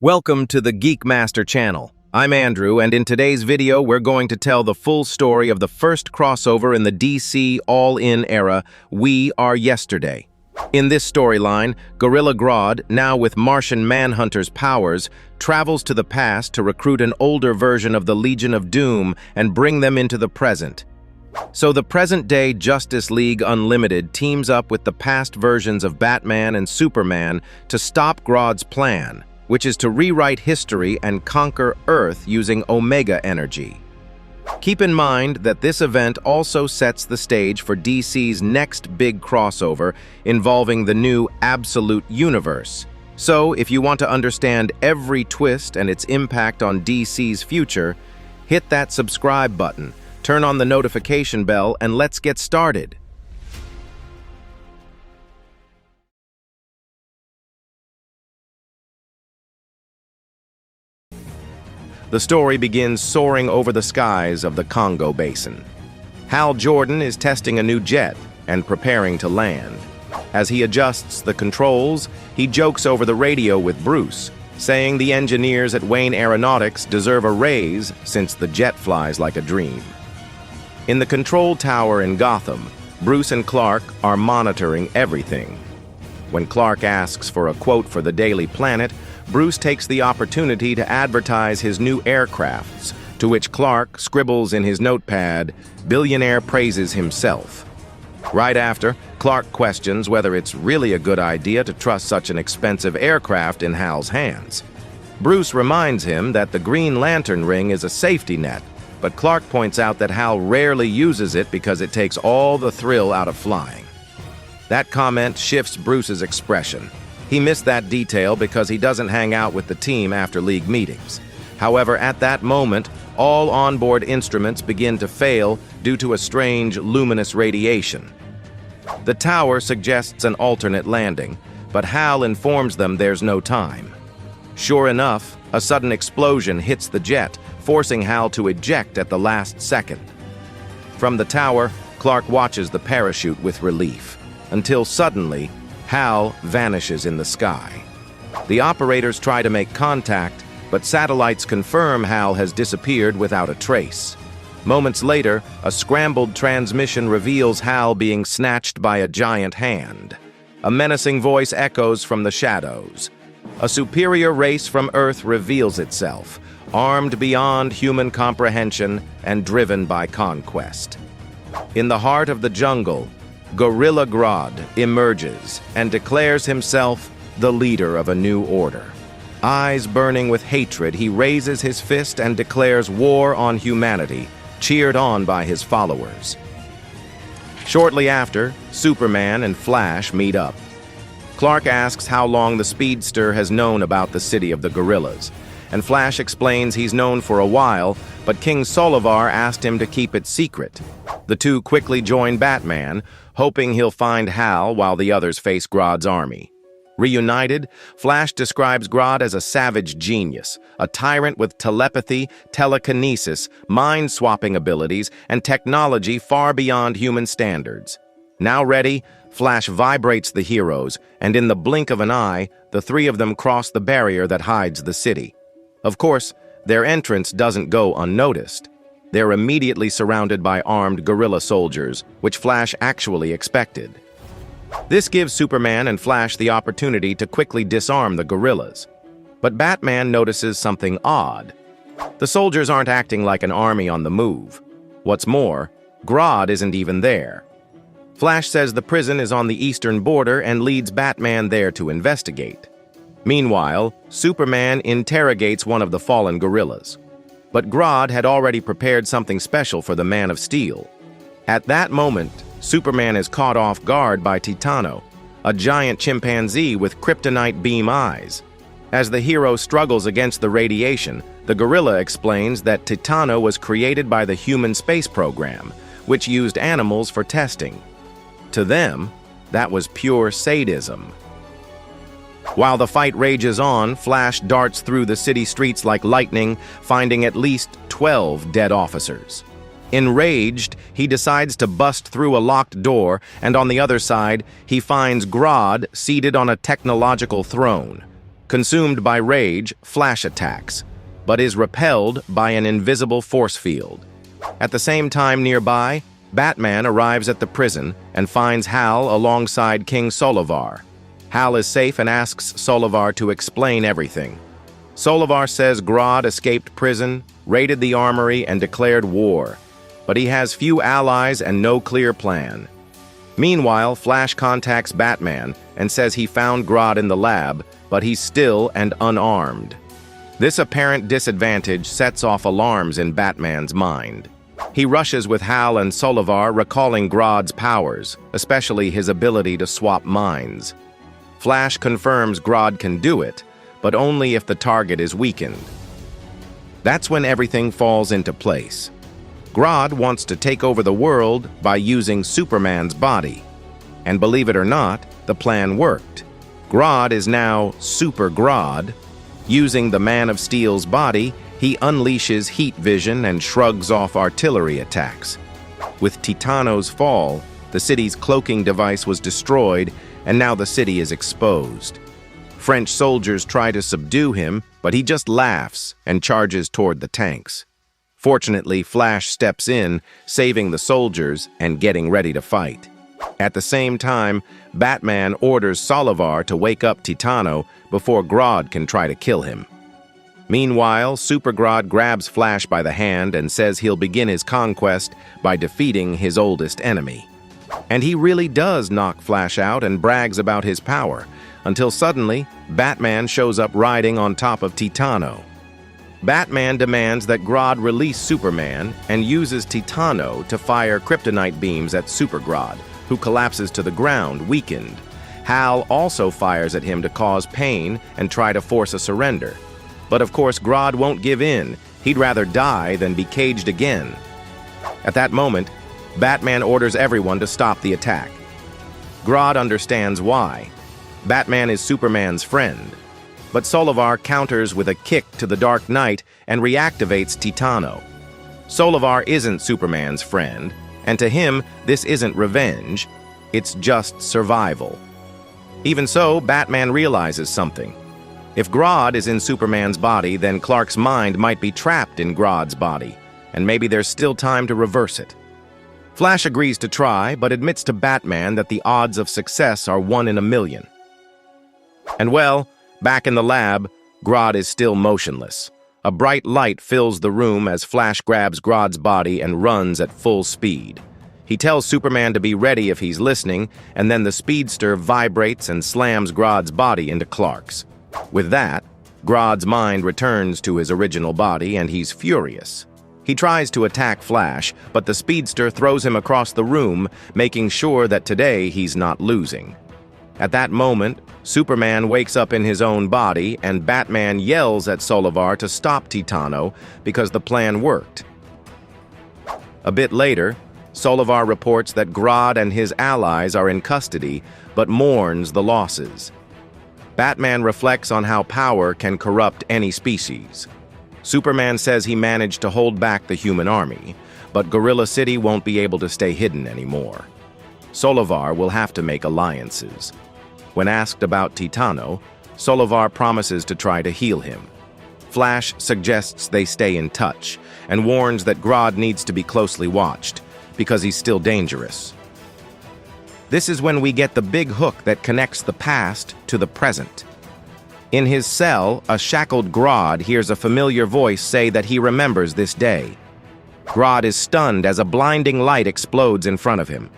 Welcome to the Geek Master channel. I'm Andrew, and in today's video we're going to tell the full story of the first crossover in the DC All-In era, We Are Yesterday. In this storyline, Gorilla Grodd, now with Martian Manhunter's powers, travels to the past to recruit an older version of the Legion of Doom and bring them into the present. So the present-day Justice League Unlimited teams up with the past versions of Batman and Superman to stop Grodd's plan, which is to rewrite history and conquer Earth using Omega energy. Keep in mind that this event also sets the stage for DC's next big crossover involving the new Absolute Universe. So, if you want to understand every twist and its impact on DC's future, hit that subscribe button, turn on the notification bell, and let's get started. The story begins soaring over the skies of the Congo Basin. Hal Jordan is testing a new jet and preparing to land. As he adjusts the controls, he jokes over the radio with Bruce, saying the engineers at Wayne Aeronautics deserve a raise since the jet flies like a dream. In the control tower in Gotham, Bruce and Clark are monitoring everything. When Clark asks for a quote for the Daily Planet, Bruce takes the opportunity to advertise his new aircrafts, to which Clark scribbles in his notepad, "Billionaire praises himself." Right after, Clark questions whether it's really a good idea to trust such an expensive aircraft in Hal's hands. Bruce reminds him that the Green Lantern ring is a safety net, but Clark points out that Hal rarely uses it because it takes all the thrill out of flying. That comment shifts Bruce's expression. He missed that detail because he doesn't hang out with the team after League meetings. However, at that moment, all onboard instruments begin to fail due to a strange, luminous radiation. The tower suggests an alternate landing, but Hal informs them there's no time. Sure enough, a sudden explosion hits the jet, forcing Hal to eject at the last second. From the tower, Clark watches the parachute with relief, until suddenly, Hal vanishes in the sky. The operators try to make contact, but satellites confirm Hal has disappeared without a trace. Moments later, a scrambled transmission reveals Hal being snatched by a giant hand. A menacing voice echoes from the shadows. A superior race from Earth reveals itself, armed beyond human comprehension and driven by conquest. In the heart of the jungle, Gorilla Grodd emerges and declares himself the leader of a new order. Eyes burning with hatred, he raises his fist and declares war on humanity, cheered on by his followers. Shortly after, Superman and Flash meet up. Clark asks how long the speedster has known about the city of the gorillas, and Flash explains he's known for a while, but King Solivar asked him to keep it secret. The two quickly join Batman, hoping he'll find Hal while the others face Grodd's army. Reunited, Flash describes Grodd as a savage genius, a tyrant with telepathy, telekinesis, mind-swapping abilities, and technology far beyond human standards. Now ready, Flash vibrates the heroes, and in the blink of an eye, the three of them cross the barrier that hides the city. Of course, their entrance doesn't go unnoticed. They're immediately surrounded by armed guerrilla soldiers, which Flash actually expected. This gives Superman and Flash the opportunity to quickly disarm the guerrillas. But Batman notices something odd. The soldiers aren't acting like an army on the move. What's more, Grodd isn't even there. Flash says the prison is on the eastern border and leads Batman there to investigate. Meanwhile, Superman interrogates one of the fallen guerrillas. But Grodd had already prepared something special for the Man of Steel. At that moment, Superman is caught off guard by Titano, a giant chimpanzee with kryptonite beam eyes. As the hero struggles against the radiation, the gorilla explains that Titano was created by the human space program, which used animals for testing. To them, that was pure sadism. While the fight rages on, Flash darts through the city streets like lightning, finding at least 12 dead officers. Enraged, he decides to bust through a locked door, and on the other side, he finds Grodd seated on a technological throne. Consumed by rage, Flash attacks, but is repelled by an invisible force field. At the same time nearby, Batman arrives at the prison and finds Hal alongside King Solovar. Hal is safe and asks Solovar to explain everything. Solovar says Grodd escaped prison, raided the armory, and declared war, but he has few allies and no clear plan. Meanwhile, Flash contacts Batman and says he found Grodd in the lab, but he's still and unarmed. This apparent disadvantage sets off alarms in Batman's mind. He rushes with Hal and Solovar, recalling Grodd's powers, especially his ability to swap minds. Flash confirms Grodd can do it, but only if the target is weakened. That's when everything falls into place. Grodd wants to take over the world by using Superman's body. And believe it or not, the plan worked. Grodd is now Super Grodd. Using the Man of Steel's body, he unleashes heat vision and shrugs off artillery attacks. With Titano's fall, the city's cloaking device was destroyed, and now the city is exposed. French soldiers try to subdue him, but he just laughs and charges toward the tanks. Fortunately, Flash steps in, saving the soldiers and getting ready to fight. At the same time, Batman orders Solovar to wake up Titano before Grodd can try to kill him. Meanwhile, Super Grodd grabs Flash by the hand and says he'll begin his conquest by defeating his oldest enemy. And he really does knock Flash out and brags about his power, until suddenly, Batman shows up riding on top of Titano. Batman demands that Grodd release Superman and uses Titano to fire kryptonite beams at Super Grodd, who collapses to the ground, weakened. Hal also fires at him to cause pain and try to force a surrender. But of course, Grodd won't give in. He'd rather die than be caged again. At that moment, Batman orders everyone to stop the attack. Grodd understands why. Batman is Superman's friend. But Solovar counters with a kick to the Dark Knight and reactivates Titano. Solovar isn't Superman's friend, and to him, this isn't revenge, it's just survival. Even so, Batman realizes something. If Grodd is in Superman's body, then Clark's mind might be trapped in Grodd's body, and maybe there's still time to reverse it. Flash agrees to try, but admits to Batman that the odds of success are 1 in a million. And well, back in the lab, Grodd is still motionless. A bright light fills the room as Flash grabs Grodd's body and runs at full speed. He tells Superman to be ready if he's listening, and then the speedster vibrates and slams Grodd's body into Clark's. With that, Grodd's mind returns to his original body and he's furious. He tries to attack Flash, but the speedster throws him across the room, making sure that today he's not losing. At that moment, Superman wakes up in his own body and Batman yells at Solovar to stop Titano because the plan worked. A bit later, Solovar reports that Grodd and his allies are in custody, but mourns the losses. Batman reflects on how power can corrupt any species. Superman says he managed to hold back the human army, but Gorilla City won't be able to stay hidden anymore. Solovar will have to make alliances. When asked about Titano, Solovar promises to try to heal him. Flash suggests they stay in touch and warns that Grodd needs to be closely watched because he's still dangerous. This is when we get the big hook that connects the past to the present. In his cell, a shackled Grodd hears a familiar voice say that he remembers this day. Grodd is stunned as a blinding light explodes in front of him.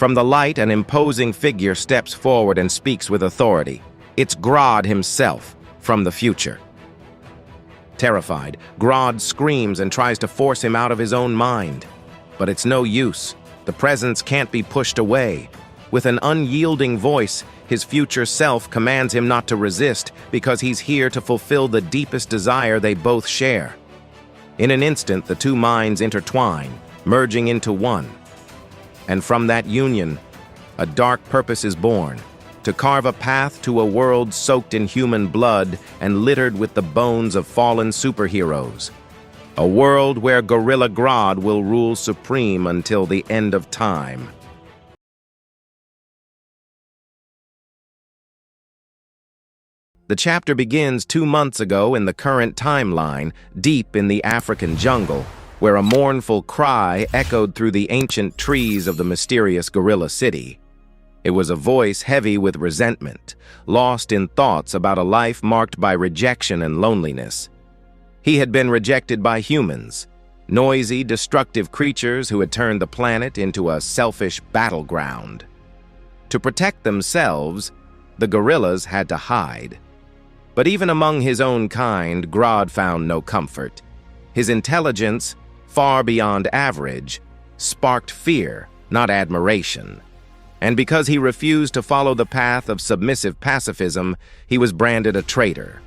From the light, an imposing figure steps forward and speaks with authority. It's Grodd himself, from the future. Terrified, Grodd screams and tries to force him out of his own mind. But it's no use. The presence can't be pushed away. With an unyielding voice, his future self commands him not to resist because he's here to fulfill the deepest desire they both share. In an instant, the two minds intertwine, merging into one. And from that union, a dark purpose is born, to carve a path to a world soaked in human blood and littered with the bones of fallen superheroes. A world where Gorilla Grodd will rule supreme until the end of time. The chapter begins 2 months ago in the current timeline, deep in the African jungle, where a mournful cry echoed through the ancient trees of the mysterious gorilla city. It was a voice heavy with resentment, lost in thoughts about a life marked by rejection and loneliness. He had been rejected by humans, noisy, destructive creatures who had turned the planet into a selfish battleground. To protect themselves, the gorillas had to hide. But even among his own kind, Grodd found no comfort. His intelligence, far beyond average, sparked fear, not admiration. And because he refused to follow the path of submissive pacifism, he was branded a traitor.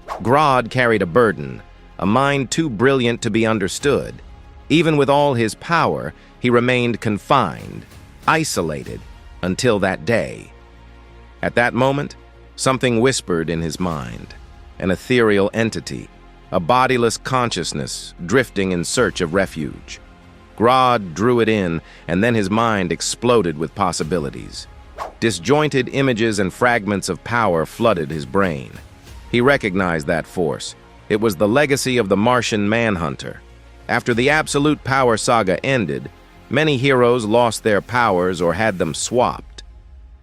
Grodd carried a burden, a mind too brilliant to be understood. Even with all his power, he remained confined, isolated, until that day. At that moment, something whispered in his mind, an ethereal entity, a bodiless consciousness drifting in search of refuge. Grodd drew it in, and then his mind exploded with possibilities. Disjointed images and fragments of power flooded his brain. He recognized that force. It was the legacy of the Martian Manhunter. After the Absolute Power saga ended, many heroes lost their powers or had them swapped.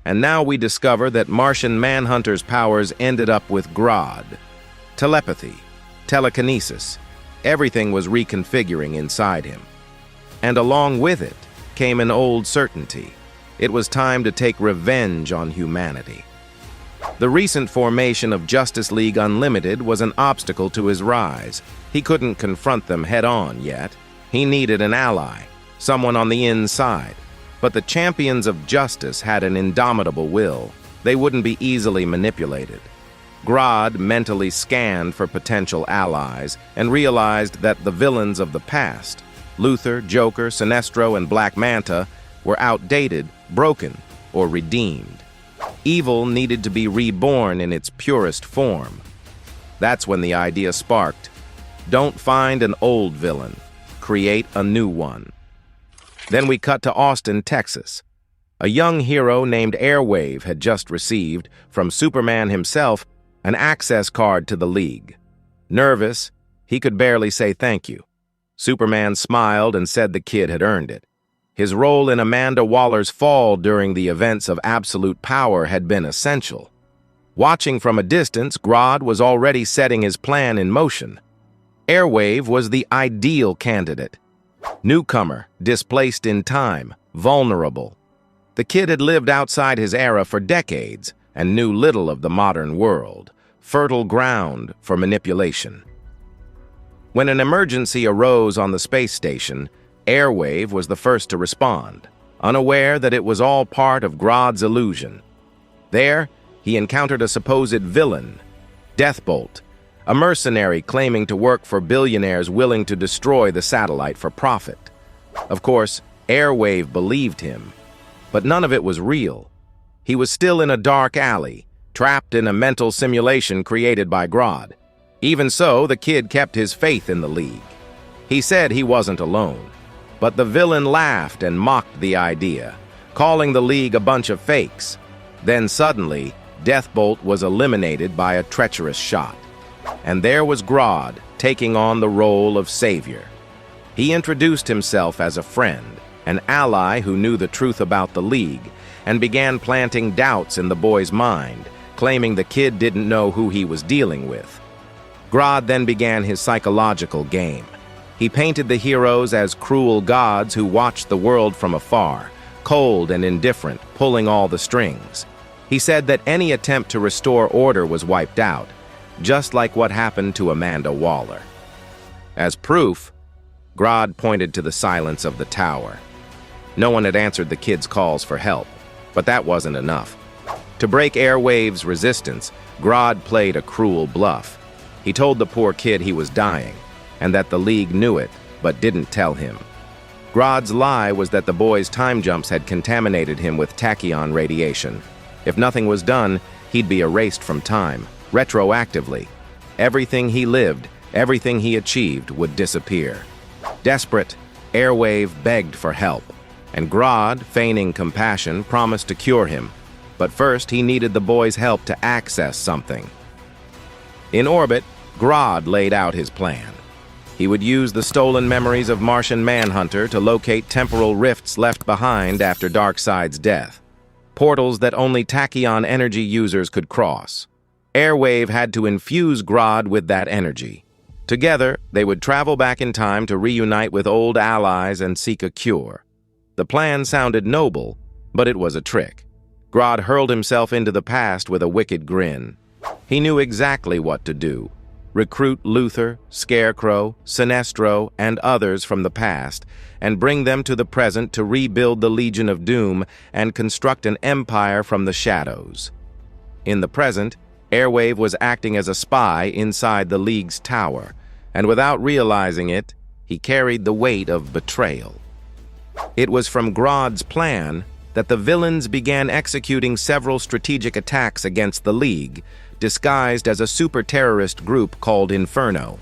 And now we discover that Martian Manhunter's powers ended up with Grodd. Telepathy, telekinesis, everything was reconfiguring inside him. And along with it came an old certainty. It was time to take revenge on humanity. The recent formation of Justice League Unlimited was an obstacle to his rise. He couldn't confront them head-on yet. He needed an ally, someone on the inside. But the champions of justice had an indomitable will. They wouldn't be easily manipulated. Grodd mentally scanned for potential allies and realized that the villains of the past, Luthor, Joker, Sinestro, and Black Manta, were outdated, broken, or redeemed. Evil needed to be reborn in its purest form. That's when the idea sparked. Don't find an old villain. Create a new one. Then we cut to Austin, Texas. A young hero named Airwave had just received, from Superman himself, an access card to the League. Nervous, he could barely say thank you. Superman smiled and said the kid had earned it. His role in Amanda Waller's fall during the events of Absolute Power had been essential. Watching from a distance, Grodd was already setting his plan in motion. Airwave was the ideal candidate. Newcomer, displaced in time, vulnerable. The kid had lived outside his era for decades and knew little of the modern world, fertile ground for manipulation. When an emergency arose on the space station, Airwave was the first to respond, unaware that it was all part of Grodd's illusion. There, he encountered a supposed villain, Deathbolt, a mercenary claiming to work for billionaires willing to destroy the satellite for profit. Of course, Airwave believed him, but none of it was real. He was still in a dark alley, trapped in a mental simulation created by Grodd. Even so, the kid kept his faith in the League. He said he wasn't alone, but the villain laughed and mocked the idea, calling the League a bunch of fakes. Then suddenly, Deathbolt was eliminated by a treacherous shot. And there was Grodd, taking on the role of savior. He introduced himself as a friend, an ally who knew the truth about the League, and began planting doubts in the boy's mind, claiming the kid didn't know who he was dealing with. Grodd then began his psychological game. He painted the heroes as cruel gods who watched the world from afar, cold and indifferent, pulling all the strings. He said that any attempt to restore order was wiped out, just like what happened to Amanda Waller. As proof, Grodd pointed to the silence of the tower. No one had answered the kid's calls for help, but that wasn't enough. To break Airwave's resistance, Grodd played a cruel bluff. He told the poor kid he was dying, and that the League knew it, but didn't tell him. Grodd's lie was that the boy's time jumps had contaminated him with tachyon radiation. If nothing was done, he'd be erased from time, retroactively. Everything he lived, everything he achieved would disappear. Desperate, Airwave begged for help, and Grodd, feigning compassion, promised to cure him. But first, he needed the boy's help to access something. In orbit, Grodd laid out his plan. He would use the stolen memories of Martian Manhunter to locate temporal rifts left behind after Darkseid's death. Portals that only tachyon energy users could cross. Airwave had to infuse Grodd with that energy. Together, they would travel back in time to reunite with old allies and seek a cure. The plan sounded noble, but it was a trick. Grodd hurled himself into the past with a wicked grin. He knew exactly what to do. Recruit Luthor, Scarecrow, Sinestro, and others from the past, and bring them to the present to rebuild the Legion of Doom and construct an empire from the shadows. In the present, Airwave was acting as a spy inside the League's tower, and without realizing it, he carried the weight of betrayal. It was from Grodd's plan that the villains began executing several strategic attacks against the League, disguised as a super-terrorist group called Inferno.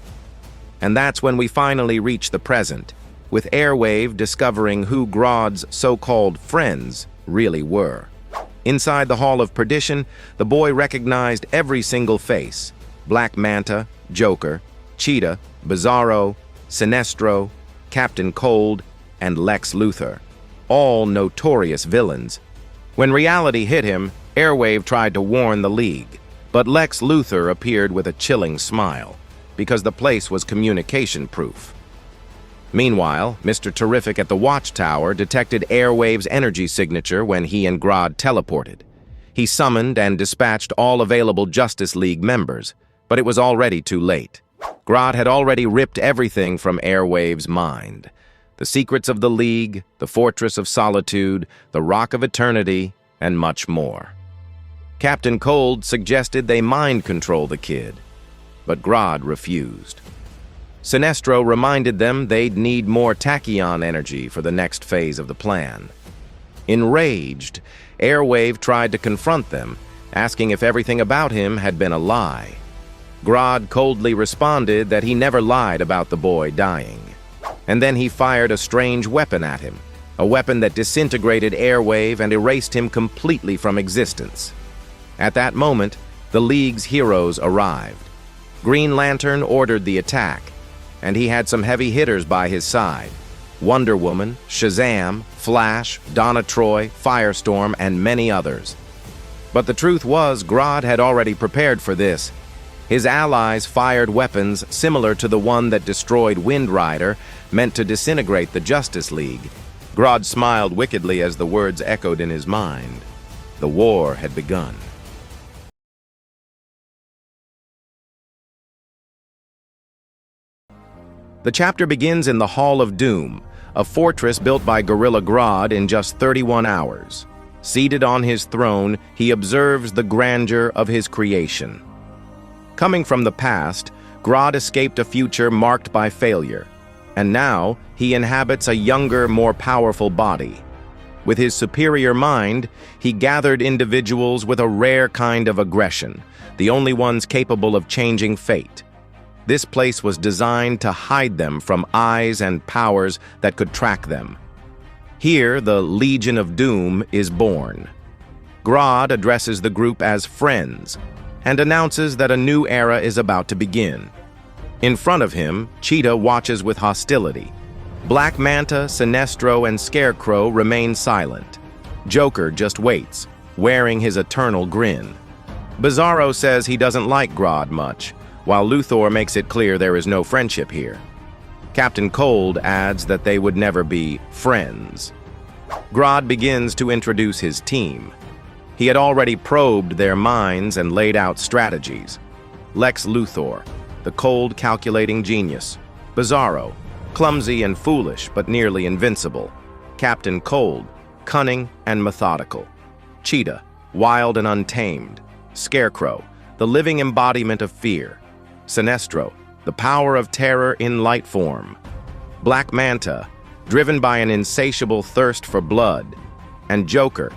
And that's when we finally reach the present, with Airwave discovering who Grodd's so-called friends really were. Inside the Hall of Perdition, the boy recognized every single face: Black Manta, Joker, Cheetah, Bizarro, Sinestro, Captain Cold, and Lex Luthor, all notorious villains. When reality hit him, Airwave tried to warn the League, but Lex Luthor appeared with a chilling smile, because the place was communication-proof. Meanwhile, Mr. Terrific at the Watchtower detected Airwave's energy signature when he and Grodd teleported. He summoned and dispatched all available Justice League members, but it was already too late. Grodd had already ripped everything from Airwave's mind. The secrets of the League, the Fortress of Solitude, the Rock of Eternity, and much more. Captain Cold suggested they mind control the kid, but Grodd refused. Sinestro reminded them they'd need more tachyon energy for the next phase of the plan. Enraged, Airwave tried to confront them, asking if everything about him had been a lie. Grodd coldly responded that he never lied about the boy dying. And then he fired a strange weapon at him, a weapon that disintegrated Airwave and erased him completely from existence. At that moment, the League's heroes arrived. Green Lantern ordered the attack, and he had some heavy hitters by his side: Wonder Woman, Shazam, Flash, Donna Troy, Firestorm, and many others. But the truth was, Grodd had already prepared for this. His allies fired weapons similar to the one that destroyed Wind Rider, meant to disintegrate the Justice League. Grodd smiled wickedly as the words echoed in his mind. The war had begun. The chapter begins in the Hall of Doom, a fortress built by Gorilla Grodd in just 31 hours. Seated on his throne, he observes the grandeur of his creation. Coming from the past, Grodd escaped a future marked by failure, and now he inhabits a younger, more powerful body. With his superior mind, he gathered individuals with a rare kind of aggression, the only ones capable of changing fate. This place was designed to hide them from eyes and powers that could track them. Here, the Legion of Doom is born. Grodd addresses the group as friends and announces that a new era is about to begin. In front of him, Cheetah watches with hostility. Black Manta, Sinestro, and Scarecrow remain silent. Joker just waits, wearing his eternal grin. Bizarro says he doesn't like Grodd much, while Luthor makes it clear there is no friendship here. Captain Cold adds that they would never be friends. Grodd begins to introduce his team. He had already probed their minds and laid out strategies. Lex Luthor, the cold, calculating genius. Bizarro, clumsy and foolish, but nearly invincible. Captain Cold, cunning and methodical. Cheetah, wild and untamed. Scarecrow, the living embodiment of fear. Sinestro, the power of terror in light form. Black Manta, driven by an insatiable thirst for blood. And Joker,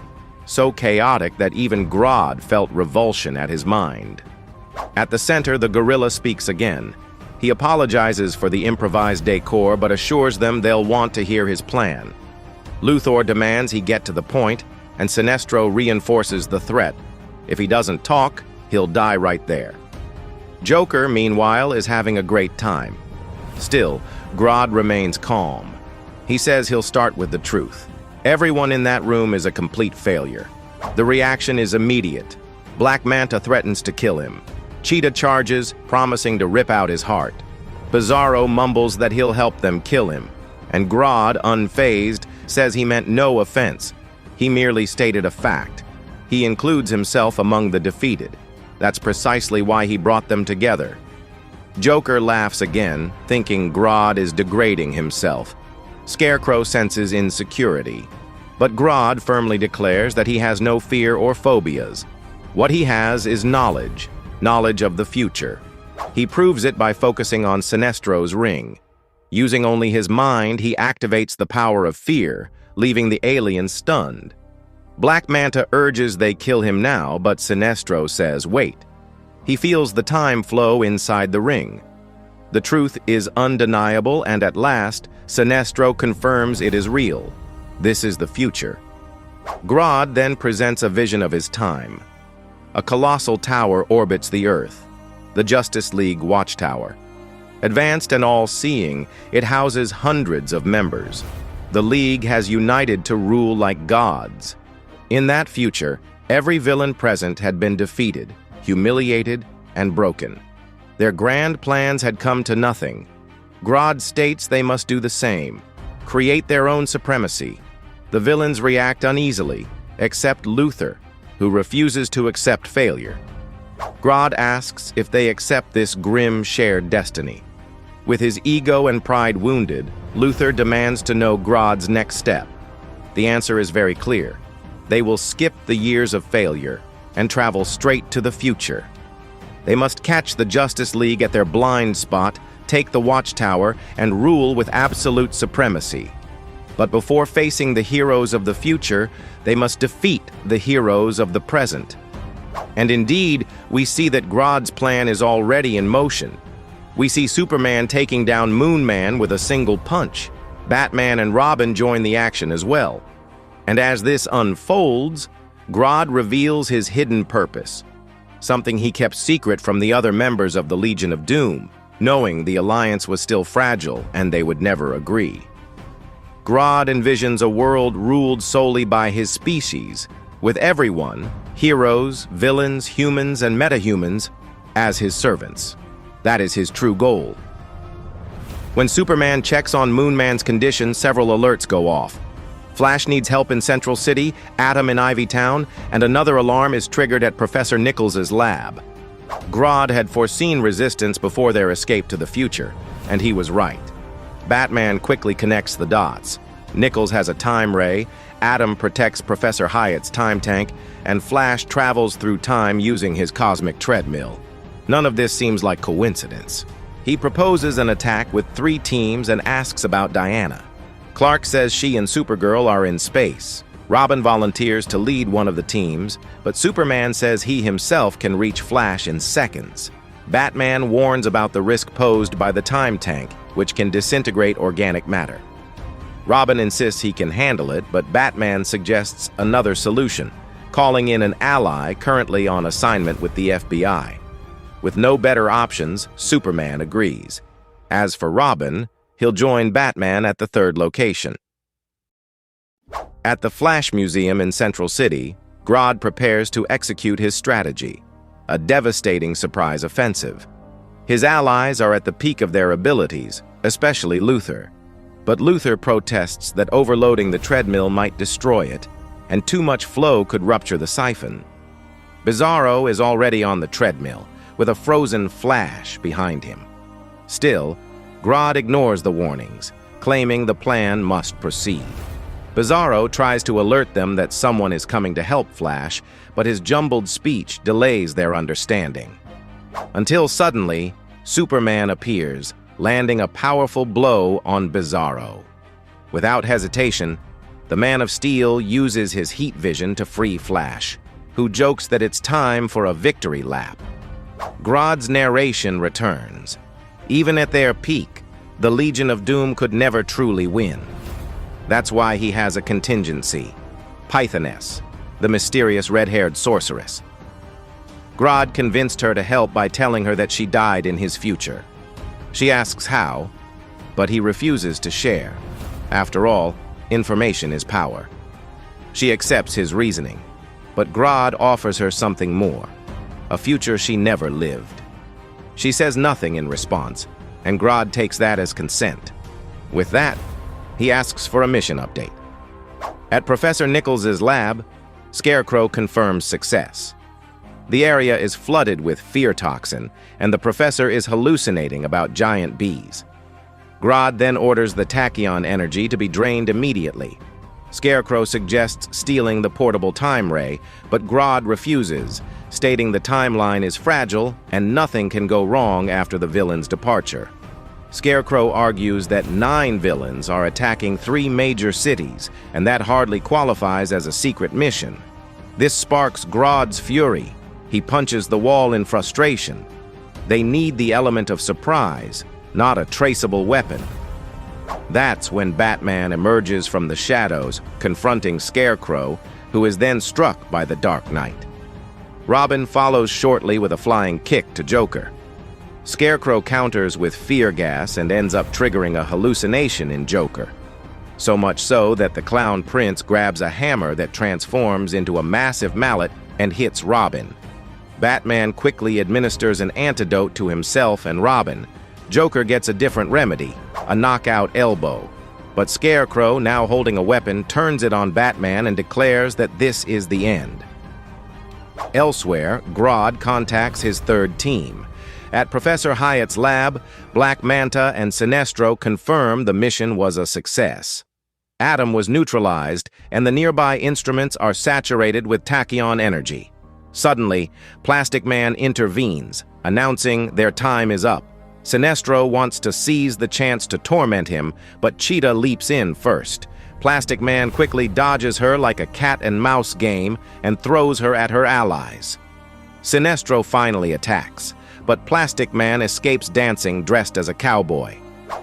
so chaotic that even Grodd felt revulsion at his mind. At the center, the gorilla speaks again. He apologizes for the improvised decor, but assures them they'll want to hear his plan. Luthor demands he get to the point, and Sinestro reinforces the threat. If he doesn't talk, he'll die right there. Joker, meanwhile, is having a great time. Still, Grodd remains calm. He says he'll start with the truth. Everyone in that room is a complete failure. The reaction is immediate. Black Manta threatens to kill him. Cheetah charges, promising to rip out his heart. Bizarro mumbles that he'll help them kill him. And Grodd, unfazed, says he meant no offense. He merely stated a fact. He includes himself among the defeated. That's precisely why he brought them together. Joker laughs again, thinking Grodd is degrading himself. Scarecrow senses insecurity. But Grodd firmly declares that he has no fear or phobias. What he has is knowledge of the future. He proves it by focusing on Sinestro's ring. Using only his mind, he activates the power of fear, leaving the alien stunned. Black Manta urges they kill him now, but Sinestro says wait. He feels the time flow inside the ring. The truth is undeniable, and at last, Sinestro confirms it is real. This is the future. Grodd then presents a vision of his time. A colossal tower orbits the Earth, the Justice League Watchtower. Advanced and all-seeing, it houses hundreds of members. The League has united to rule like gods. In that future, every villain present had been defeated, humiliated, and broken. Their grand plans had come to nothing. Grodd states they must do the same, create their own supremacy. The villains react uneasily, except Luthor, who refuses to accept failure. Grodd asks if they accept this grim shared destiny. With his ego and pride wounded, Luthor demands to know Grodd's next step. The answer is very clear. They will skip the years of failure and travel straight to the future. They must catch the Justice League at their blind spot, take the Watchtower, and rule with absolute supremacy. But before facing the heroes of the future, they must defeat the heroes of the present. And indeed, we see that Grodd's plan is already in motion. We see Superman taking down Moon Man with a single punch. Batman and Robin join the action as well. And as this unfolds, Grodd reveals his hidden purpose, something he kept secret from the other members of the Legion of Doom, knowing the alliance was still fragile and they would never agree. Grodd envisions a world ruled solely by his species, with everyone, heroes, villains, humans, and metahumans, as his servants. That is his true goal. When Superman checks on Moon Man's condition, several alerts go off. Flash needs help in Central City, Atom in Ivy Town, and another alarm is triggered at Professor Nichols's lab. Grodd had foreseen resistance before their escape to the future, and he was right. Batman quickly connects the dots. Nichols has a time ray, Atom protects Professor Hyatt's time tank, and Flash travels through time using his cosmic treadmill. None of this seems like coincidence. He proposes an attack with 3 teams and asks about Diana. Clark says she and Supergirl are in space. Robin volunteers to lead one of the teams, but Superman says he himself can reach Flash in seconds. Batman warns about the risk posed by the time tank, which can disintegrate organic matter. Robin insists he can handle it, but Batman suggests another solution, calling in an ally currently on assignment with the FBI. With no better options, Superman agrees. As for Robin, he'll join Batman at the 3rd location. At the Flash Museum in Central City, Grodd prepares to execute his strategy, a devastating surprise offensive. His allies are at the peak of their abilities, especially Luthor. But Luthor protests that overloading the treadmill might destroy it, and too much flow could rupture the siphon. Bizarro is already on the treadmill, with a frozen Flash behind him. Still, Grodd ignores the warnings, claiming the plan must proceed. Bizarro tries to alert them that someone is coming to help Flash, but his jumbled speech delays their understanding. Until suddenly, Superman appears, landing a powerful blow on Bizarro. Without hesitation, the Man of Steel uses his heat vision to free Flash, who jokes that it's time for a victory lap. Grodd's narration returns. Even at their peak, the Legion of Doom could never truly win. That's why he has a contingency, Pythoness, the mysterious red-haired sorceress. Grodd convinced her to help by telling her that she died in his future. She asks how, but he refuses to share. After all, information is power. She accepts his reasoning, but Grodd offers her something more, a future she never lived. She says nothing in response, and Grodd takes that as consent. With that, he asks for a mission update. At Professor Nichols's lab, Scarecrow confirms success. The area is flooded with fear toxin, and the professor is hallucinating about giant bees. Grodd then orders the tachyon energy to be drained immediately. Scarecrow suggests stealing the portable time ray, but Grodd refuses, stating the timeline is fragile and nothing can go wrong after the villain's departure. Scarecrow argues that 9 villains are attacking 3 major cities, and that hardly qualifies as a secret mission. This sparks Grodd's fury. He punches the wall in frustration. They need the element of surprise, not a traceable weapon. That's when Batman emerges from the shadows, confronting Scarecrow, who is then struck by the Dark Knight. Robin follows shortly with a flying kick to Joker. Scarecrow counters with fear gas and ends up triggering a hallucination in Joker. So much so that the Clown Prince grabs a hammer that transforms into a massive mallet and hits Robin. Batman quickly administers an antidote to himself and Robin. Joker gets a different remedy, a knockout elbow. But Scarecrow, now holding a weapon, turns it on Batman and declares that this is the end. Elsewhere, Grodd contacts his third team. At Professor Hyatt's lab, Black Manta and Sinestro confirm the mission was a success. Adam was neutralized, and the nearby instruments are saturated with tachyon energy. Suddenly, Plastic Man intervenes, announcing their time is up. Sinestro wants to seize the chance to torment him, but Cheetah leaps in first. Plastic Man quickly dodges her like a cat-and-mouse game and throws her at her allies. Sinestro finally attacks, but Plastic Man escapes dancing dressed as a cowboy.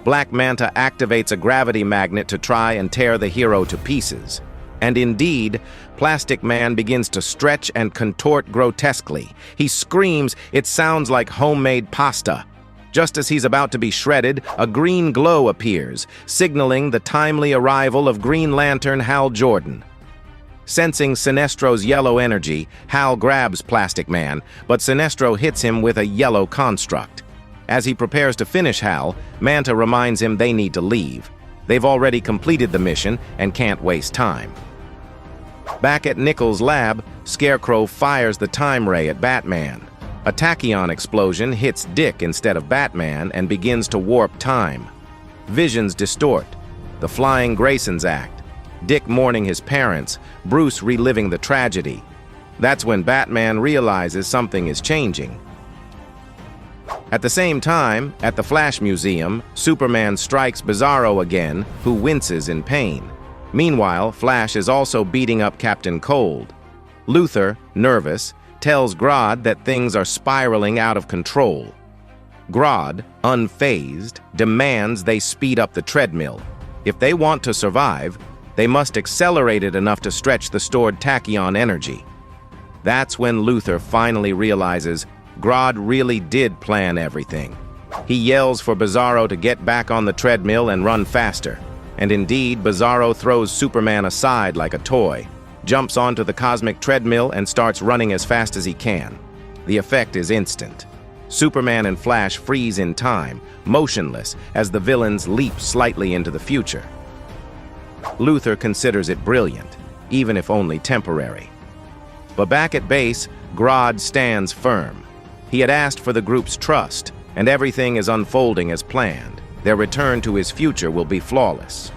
Black Manta activates a gravity magnet to try and tear the hero to pieces. And indeed, Plastic Man begins to stretch and contort grotesquely. He screams, it sounds like homemade pasta. Just as he's about to be shredded, a green glow appears, signaling the timely arrival of Green Lantern Hal Jordan. Sensing Sinestro's yellow energy, Hal grabs Plastic Man, but Sinestro hits him with a yellow construct. As he prepares to finish Hal, Manta reminds him they need to leave. They've already completed the mission and can't waste time. Back at Nichols' lab, Scarecrow fires the time ray at Batman. A tachyon explosion hits Dick instead of Batman and begins to warp time. Visions distort. The Flying Graysons act. Dick mourning his parents, Bruce reliving the tragedy. That's when Batman realizes something is changing. At the same time, at the Flash Museum, Superman strikes Bizarro again, who winces in pain. Meanwhile, Flash is also beating up Captain Cold. Luthor, nervous, tells Grodd that things are spiraling out of control. Grodd, unfazed, demands they speed up the treadmill. If they want to survive, they must accelerate it enough to stretch the stored tachyon energy. That's when Luthor finally realizes Grodd really did plan everything. He yells for Bizarro to get back on the treadmill and run faster. And indeed, Bizarro throws Superman aside like a toy, jumps onto the cosmic treadmill and starts running as fast as he can. The effect is instant. Superman and Flash freeze in time, motionless, as the villains leap slightly into the future. Luthor considers it brilliant, even if only temporary. But back at base, Grodd stands firm. He had asked for the group's trust, and everything is unfolding as planned. Their return to his future will be flawless.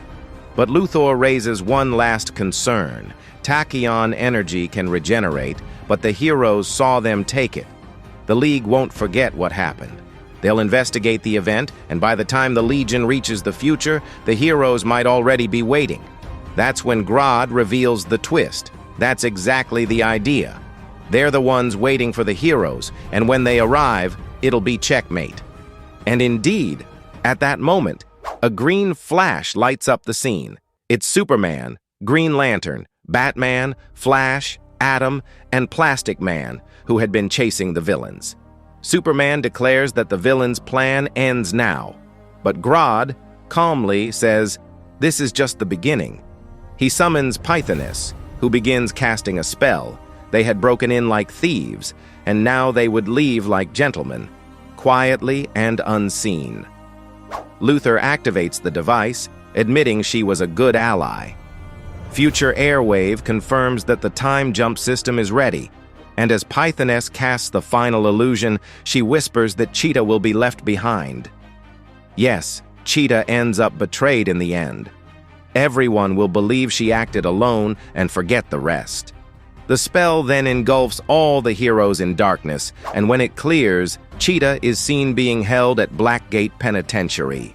But Luthor raises one last concern. Tachyon energy can regenerate, but the heroes saw them take it. The League won't forget what happened. They'll investigate the event, and by the time the Legion reaches the future, the heroes might already be waiting. That's when Grodd reveals the twist. That's exactly the idea. They're the ones waiting for the heroes, and when they arrive, it'll be checkmate. And indeed, at that moment, a green flash lights up the scene. It's Superman, Green Lantern, Batman, Flash, Atom, and Plastic Man, who had been chasing the villains. Superman declares that the villain's plan ends now, but Grodd calmly says, "This is just the beginning." He summons Pythoness, who begins casting a spell. They had broken in like thieves, and now they would leave like gentlemen, quietly and unseen. Luthor activates the device, admitting she was a good ally. Future Airwave confirms that the time jump system is ready, and as Pythoness casts the final illusion, she whispers that Cheetah will be left behind. Yes, Cheetah ends up betrayed in the end. Everyone will believe she acted alone and forget the rest. The spell then engulfs all the heroes in darkness, and when it clears, Cheetah is seen being held at Blackgate Penitentiary.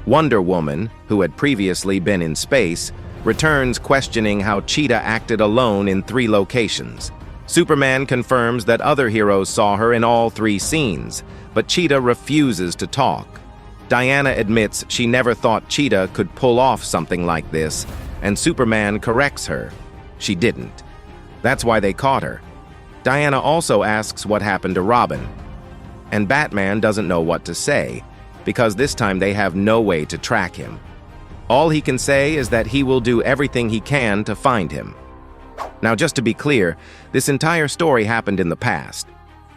Wonder Woman, who had previously been in space, returns questioning how Cheetah acted alone in 3 locations. Superman confirms that other heroes saw her in all 3 scenes, but Cheetah refuses to talk. Diana admits she never thought Cheetah could pull off something like this, and Superman corrects her. She didn't. That's why they caught her. Diana also asks what happened to Robin, and Batman doesn't know what to say, because this time they have no way to track him. All he can say is that he will do everything he can to find him. Now, just to be clear, this entire story happened in the past,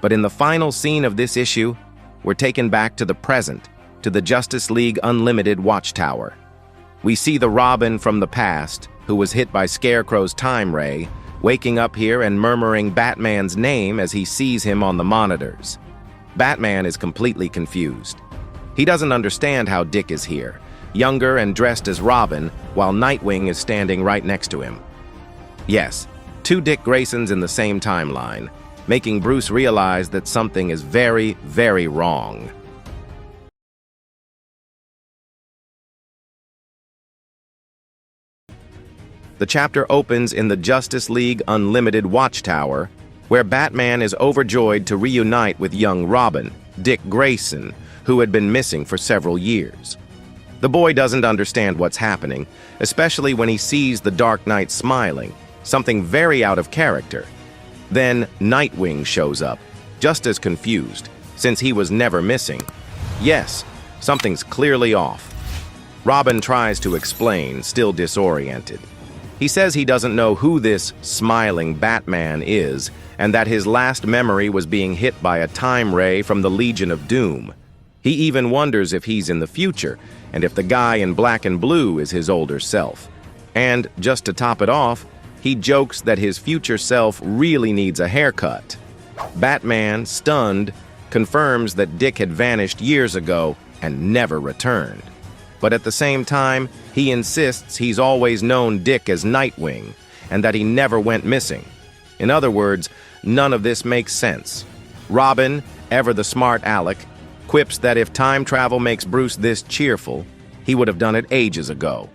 but in the final scene of this issue, we're taken back to the present, to the Justice League Unlimited Watchtower. We see the Robin from the past, who was hit by Scarecrow's time ray, waking up here and murmuring Batman's name as he sees him on the monitors. Batman is completely confused. He doesn't understand how Dick is here, younger and dressed as Robin, while Nightwing is standing right next to him. Yes, 2 Dick Graysons in the same timeline, making Bruce realize that something is very, very wrong. The chapter opens in the Justice League Unlimited Watchtower, where Batman is overjoyed to reunite with young Robin, Dick Grayson, who had been missing for several years. The boy doesn't understand what's happening, especially when he sees the Dark Knight smiling, something very out of character. Then Nightwing shows up, just as confused, since he was never missing. Yes, something's clearly off. Robin tries to explain, still disoriented. He says he doesn't know who this smiling Batman is, and that his last memory was being hit by a time ray from the Legion of Doom. He even wonders if he's in the future, and if the guy in black and blue is his older self. And, just to top it off, he jokes that his future self really needs a haircut. Batman, stunned, confirms that Dick had vanished years ago and never returned. But at the same time, he insists he's always known Dick as Nightwing, and that he never went missing. In other words, none of this makes sense. Robin, ever the smart aleck, quips that if time travel makes Bruce this cheerful, he would have done it ages ago.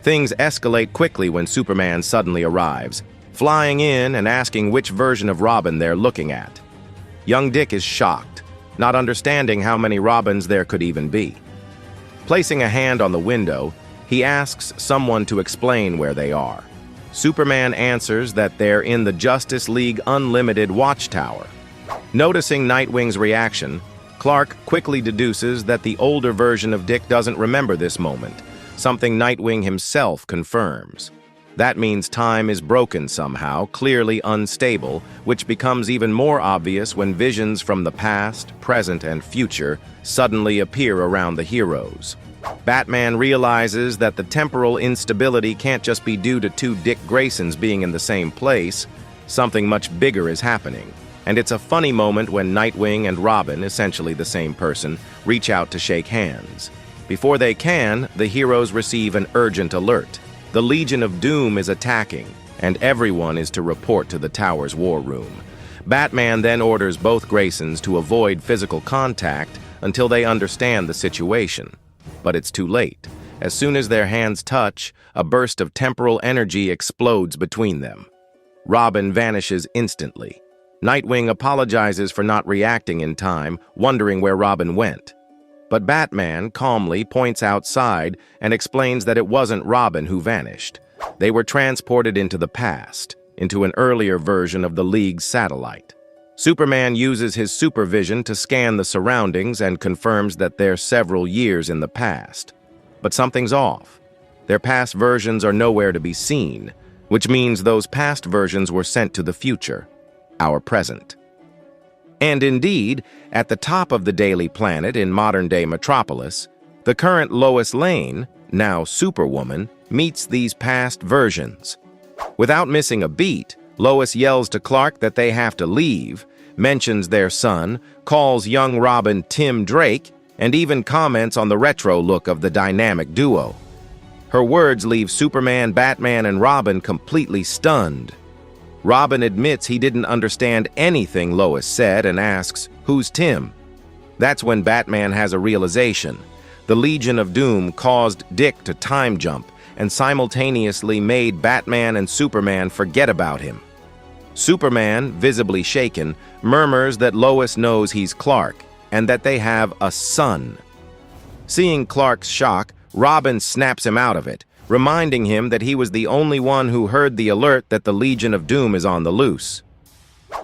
Things escalate quickly when Superman suddenly arrives, flying in and asking which version of Robin they're looking at. Young Dick is shocked, not understanding how many Robins there could even be. Placing a hand on the window, he asks someone to explain where they are. Superman answers that they're in the Justice League Unlimited Watchtower. Noticing Nightwing's reaction, Clark quickly deduces that the older version of Dick doesn't remember this moment, something Nightwing himself confirms. That means time is broken somehow, clearly unstable, which becomes even more obvious when visions from the past, present, and future suddenly appear around the heroes. Batman realizes that the temporal instability can't just be due to 2 Dick Graysons being in the same place. Something much bigger is happening. And it's a funny moment when Nightwing and Robin, essentially the same person, reach out to shake hands. Before they can, the heroes receive an urgent alert. The Legion of Doom is attacking, and everyone is to report to the tower's war room. Batman then orders both Graysons to avoid physical contact until they understand the situation. But it's too late. As soon as their hands touch, a burst of temporal energy explodes between them. Robin vanishes instantly. Nightwing apologizes for not reacting in time, wondering where Robin went. But Batman calmly points outside and explains that it wasn't Robin who vanished. They were transported into the past. into an earlier version of the League's satellite. Superman uses his supervision to scan the surroundings and confirms that they're several years in the past. But something's off. Their past versions are nowhere to be seen, which means those past versions were sent to the future, our present. And indeed, at the top of the Daily Planet in modern-day Metropolis, the current Lois Lane, now Superwoman, meets these past versions. Without missing a beat, Lois yells to Clark that they have to leave, mentions their son, calls young Robin Tim Drake, and even comments on the retro look of the dynamic duo. Her words leave Superman, Batman, and Robin completely stunned. Robin admits he didn't understand anything Lois said and asks, "Who's Tim?" That's when Batman has a realization. The Legion of Doom caused Dick to time jump and simultaneously made Batman and Superman forget about him. Superman, visibly shaken, murmurs that Lois knows he's Clark and that they have a son. Seeing Clark's shock, Robin snaps him out of it, reminding him that he was the only one who heard the alert that the Legion of Doom is on the loose.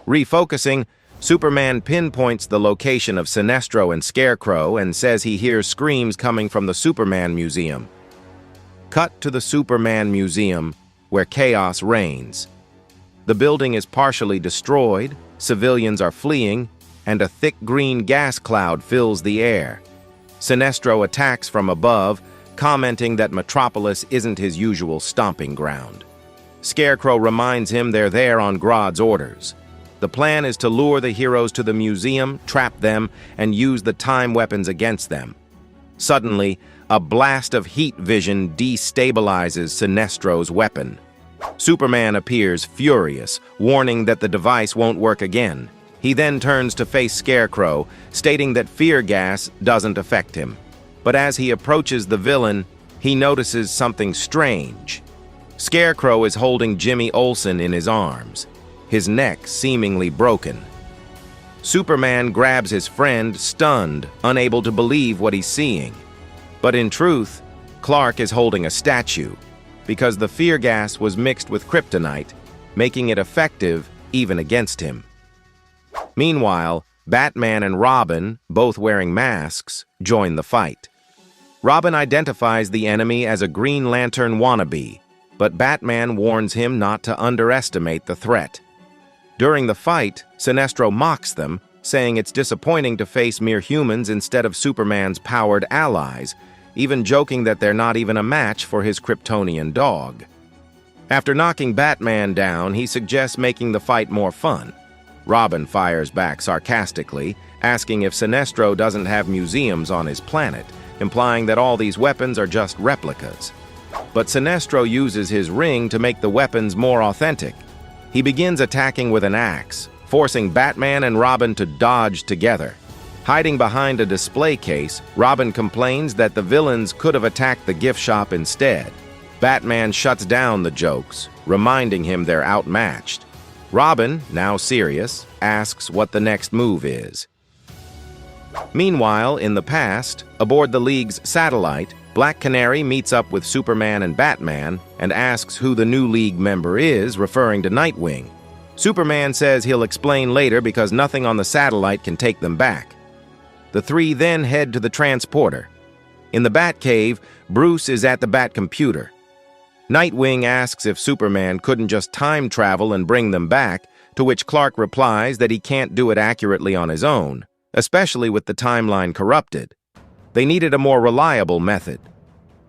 Refocusing, Superman pinpoints the location of Sinestro and Scarecrow and says he hears screams coming from the Superman Museum. Cut to the Superman Museum, where chaos reigns. The building is partially destroyed, civilians are fleeing, and a thick green gas cloud fills the air. Sinestro attacks from above, commenting that Metropolis isn't his usual stomping ground. Scarecrow reminds him they're there on Grodd's orders. The plan is to lure the heroes to the museum, trap them, and use the time weapons against them. Suddenly, a blast of heat vision destabilizes Sinestro's weapon. Superman appears furious, warning that the device won't work again. He then turns to face Scarecrow, stating that fear gas doesn't affect him. But as he approaches the villain, he notices something strange. Scarecrow is holding Jimmy Olsen in his arms, his neck seemingly broken. Superman grabs his friend, stunned, unable to believe what he's seeing. But in truth, Clark is holding a statue, because the fear gas was mixed with kryptonite, making it effective even against him. Meanwhile, Batman and Robin, both wearing masks, join the fight. Robin identifies the enemy as a Green Lantern wannabe, but Batman warns him not to underestimate the threat. During the fight, Sinestro mocks them, saying it's disappointing to face mere humans instead of Superman's powered allies, even joking that they're not even a match for his Kryptonian dog. After knocking Batman down, he suggests making the fight more fun. Robin fires back sarcastically, asking if Sinestro doesn't have museums on his planet, implying that all these weapons are just replicas. But Sinestro uses his ring to make the weapons more authentic. He begins attacking with an axe, forcing Batman and Robin to dodge together. Hiding behind a display case, Robin complains that the villains could have attacked the gift shop instead. Batman shuts down the jokes, reminding him they're outmatched. Robin, now serious, asks what the next move is. Meanwhile, in the past, aboard the League's satellite, Black Canary meets up with Superman and Batman and asks who the new League member is, referring to Nightwing. Superman says he'll explain later because nothing on the satellite can take them back. The three then head to the transporter. In the Batcave, Bruce is at the Batcomputer. Nightwing asks if Superman couldn't just time travel and bring them back, to which Clark replies that he can't do it accurately on his own, especially with the timeline corrupted. They needed a more reliable method.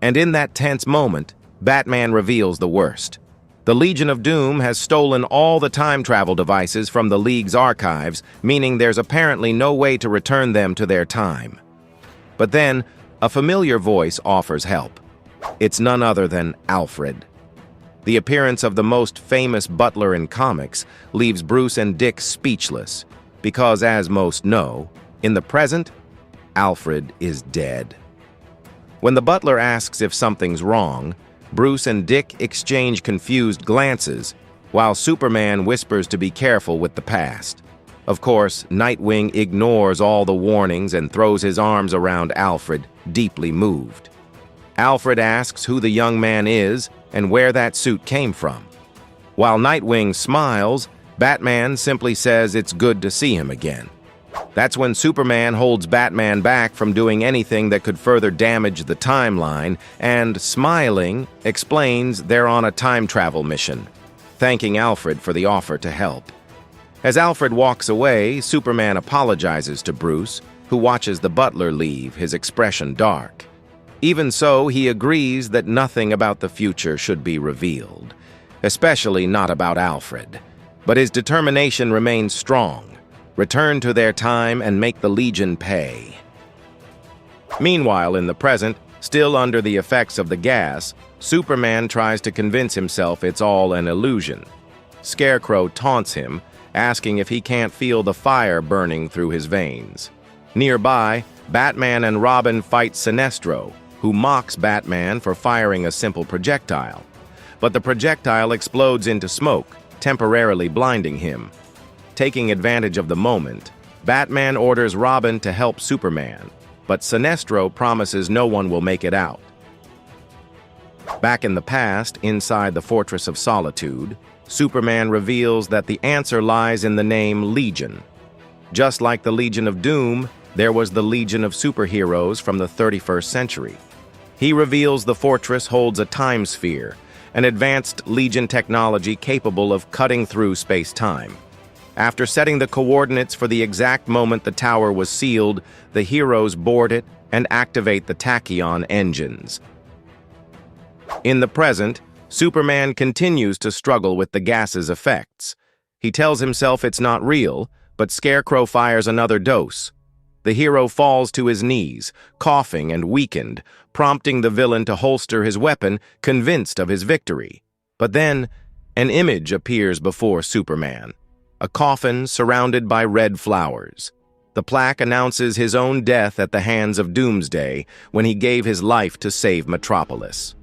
And in that tense moment, Batman reveals the worst. The Legion of Doom has stolen all the time travel devices from the League's archives, meaning there's apparently no way to return them to their time. But then, a familiar voice offers help. It's none other than Alfred. The appearance of the most famous butler in comics leaves Bruce and Dick speechless, because as most know, in the present, Alfred is dead. When the butler asks if something's wrong, Bruce and Dick exchange confused glances, while Superman whispers to be careful with the past. Of course, Nightwing ignores all the warnings and throws his arms around Alfred, deeply moved. Alfred asks who the young man is and where that suit came from. While Nightwing smiles, Batman simply says it's good to see him again. That's when Superman holds Batman back from doing anything that could further damage the timeline and, smiling, explains they're on a time travel mission, thanking Alfred for the offer to help. As Alfred walks away, Superman apologizes to Bruce, who watches the butler leave, his expression dark. Even so, he agrees that nothing about the future should be revealed, especially not about Alfred. But his determination remains strong. Return to their time and make the Legion pay. Meanwhile, in the present, still under the effects of the gas, Superman tries to convince himself it's all an illusion. Scarecrow taunts him, asking if he can't feel the fire burning through his veins. Nearby, Batman and Robin fight Sinestro, who mocks Batman for firing a simple projectile. But the projectile explodes into smoke, temporarily blinding him. Taking advantage of the moment, Batman orders Robin to help Superman, but Sinestro promises no one will make it out. Back in the past, inside the Fortress of Solitude, Superman reveals that the answer lies in the name Legion. Just like the Legion of Doom, there was the Legion of Superheroes from the 31st century. He reveals the fortress holds a time sphere, an advanced Legion technology capable of cutting through space-time. After setting the coordinates for the exact moment the tower was sealed, the heroes board it and activate the tachyon engines. In the present, Superman continues to struggle with the gas's effects. He tells himself it's not real, but Scarecrow fires another dose. The hero falls to his knees, coughing and weakened, prompting the villain to holster his weapon, convinced of his victory. But then, an image appears before Superman. A coffin surrounded by red flowers. The plaque announces his own death at the hands of Doomsday when he gave his life to save Metropolis.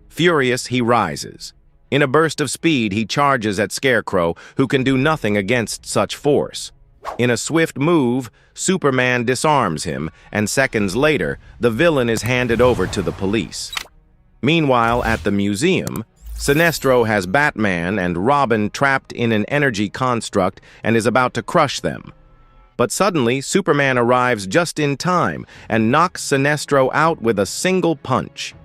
Furious, he rises. In a burst of speed, he charges at Scarecrow, who can do nothing against such force. In a swift move, Superman disarms him, and seconds later, the villain is handed over to the police. Meanwhile, at the museum, Sinestro has Batman and Robin trapped in an energy construct and is about to crush them. But suddenly, Superman arrives just in time and knocks Sinestro out with a single punch.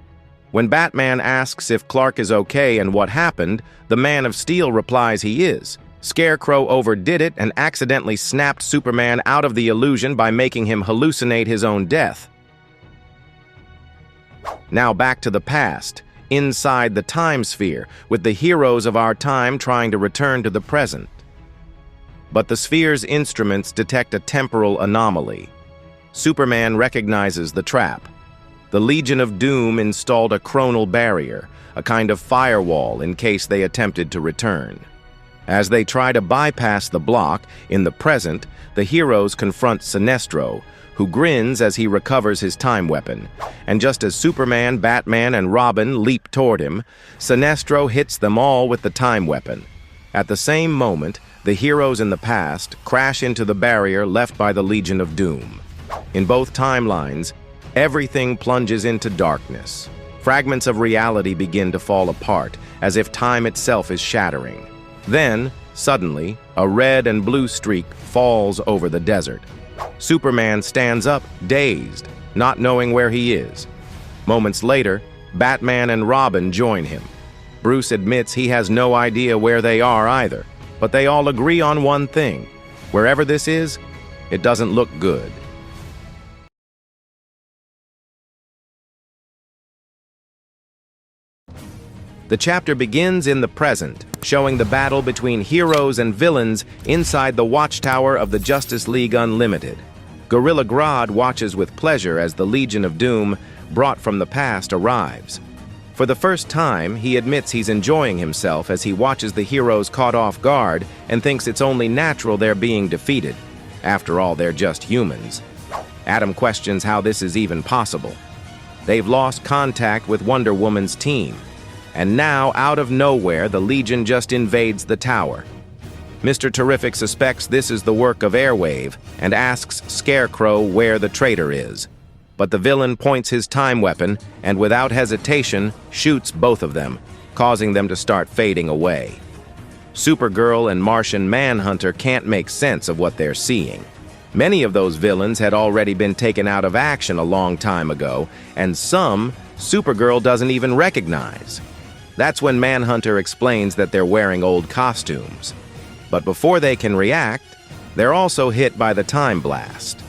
When Batman asks if Clark is okay and what happened, the Man of Steel replies he is. Scarecrow overdid it and accidentally snapped Superman out of the illusion by making him hallucinate his own death. Now back to the past, inside the time sphere, with the heroes of our time trying to return to the present. But the sphere's instruments detect a temporal anomaly. Superman recognizes the trap. The Legion of Doom installed a chronal barrier, a kind of firewall in case they attempted to return. As they try to bypass the block, in the present, the heroes confront Sinestro, who grins as he recovers his time weapon. And just as Superman, Batman, and Robin leap toward him, Sinestro hits them all with the time weapon. At the same moment, the heroes in the past crash into the barrier left by the Legion of Doom. In both timelines, everything plunges into darkness. Fragments of reality begin to fall apart, as if time itself is shattering. Then, suddenly, a red and blue streak falls over the desert. Superman stands up, dazed, not knowing where he is. Moments later, Batman and Robin join him. Bruce admits he has no idea where they are either, but they all agree on one thing. Wherever this is, it doesn't look good. The chapter begins in the present, showing the battle between heroes and villains inside the watchtower of the Justice League Unlimited. Gorilla Grodd watches with pleasure as the Legion of Doom, brought from the past, arrives. For the first time, he admits he's enjoying himself as he watches the heroes caught off guard and thinks it's only natural they're being defeated. After all, they're just humans. Adam questions how this is even possible. They've lost contact with Wonder Woman's team. And now, out of nowhere, the Legion just invades the tower. Mr. Terrific suspects this is the work of Airwave and asks Scarecrow where the traitor is. But the villain points his time weapon and, without hesitation, shoots both of them, causing them to start fading away. Supergirl and Martian Manhunter can't make sense of what they're seeing. Many of those villains had already been taken out of action a long time ago, and some Supergirl doesn't even recognize. That's when Manhunter explains that they're wearing old costumes. But before they can react, they're also hit by the time blast.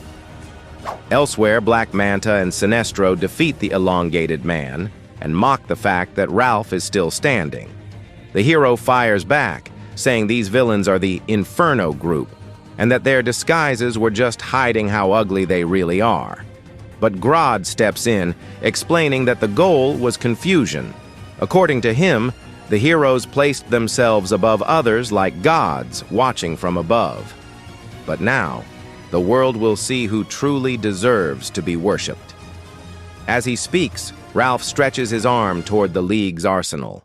Elsewhere, Black Manta and Sinestro defeat the elongated man and mock the fact that Ralph is still standing. The hero fires back, saying these villains are the Inferno group, and that their disguises were just hiding how ugly they really are. But Grodd steps in, explaining that the goal was confusion. According to him, the heroes placed themselves above others like gods watching from above. But now, the world will see who truly deserves to be worshipped. As he speaks, Ralph stretches his arm toward the League's arsenal.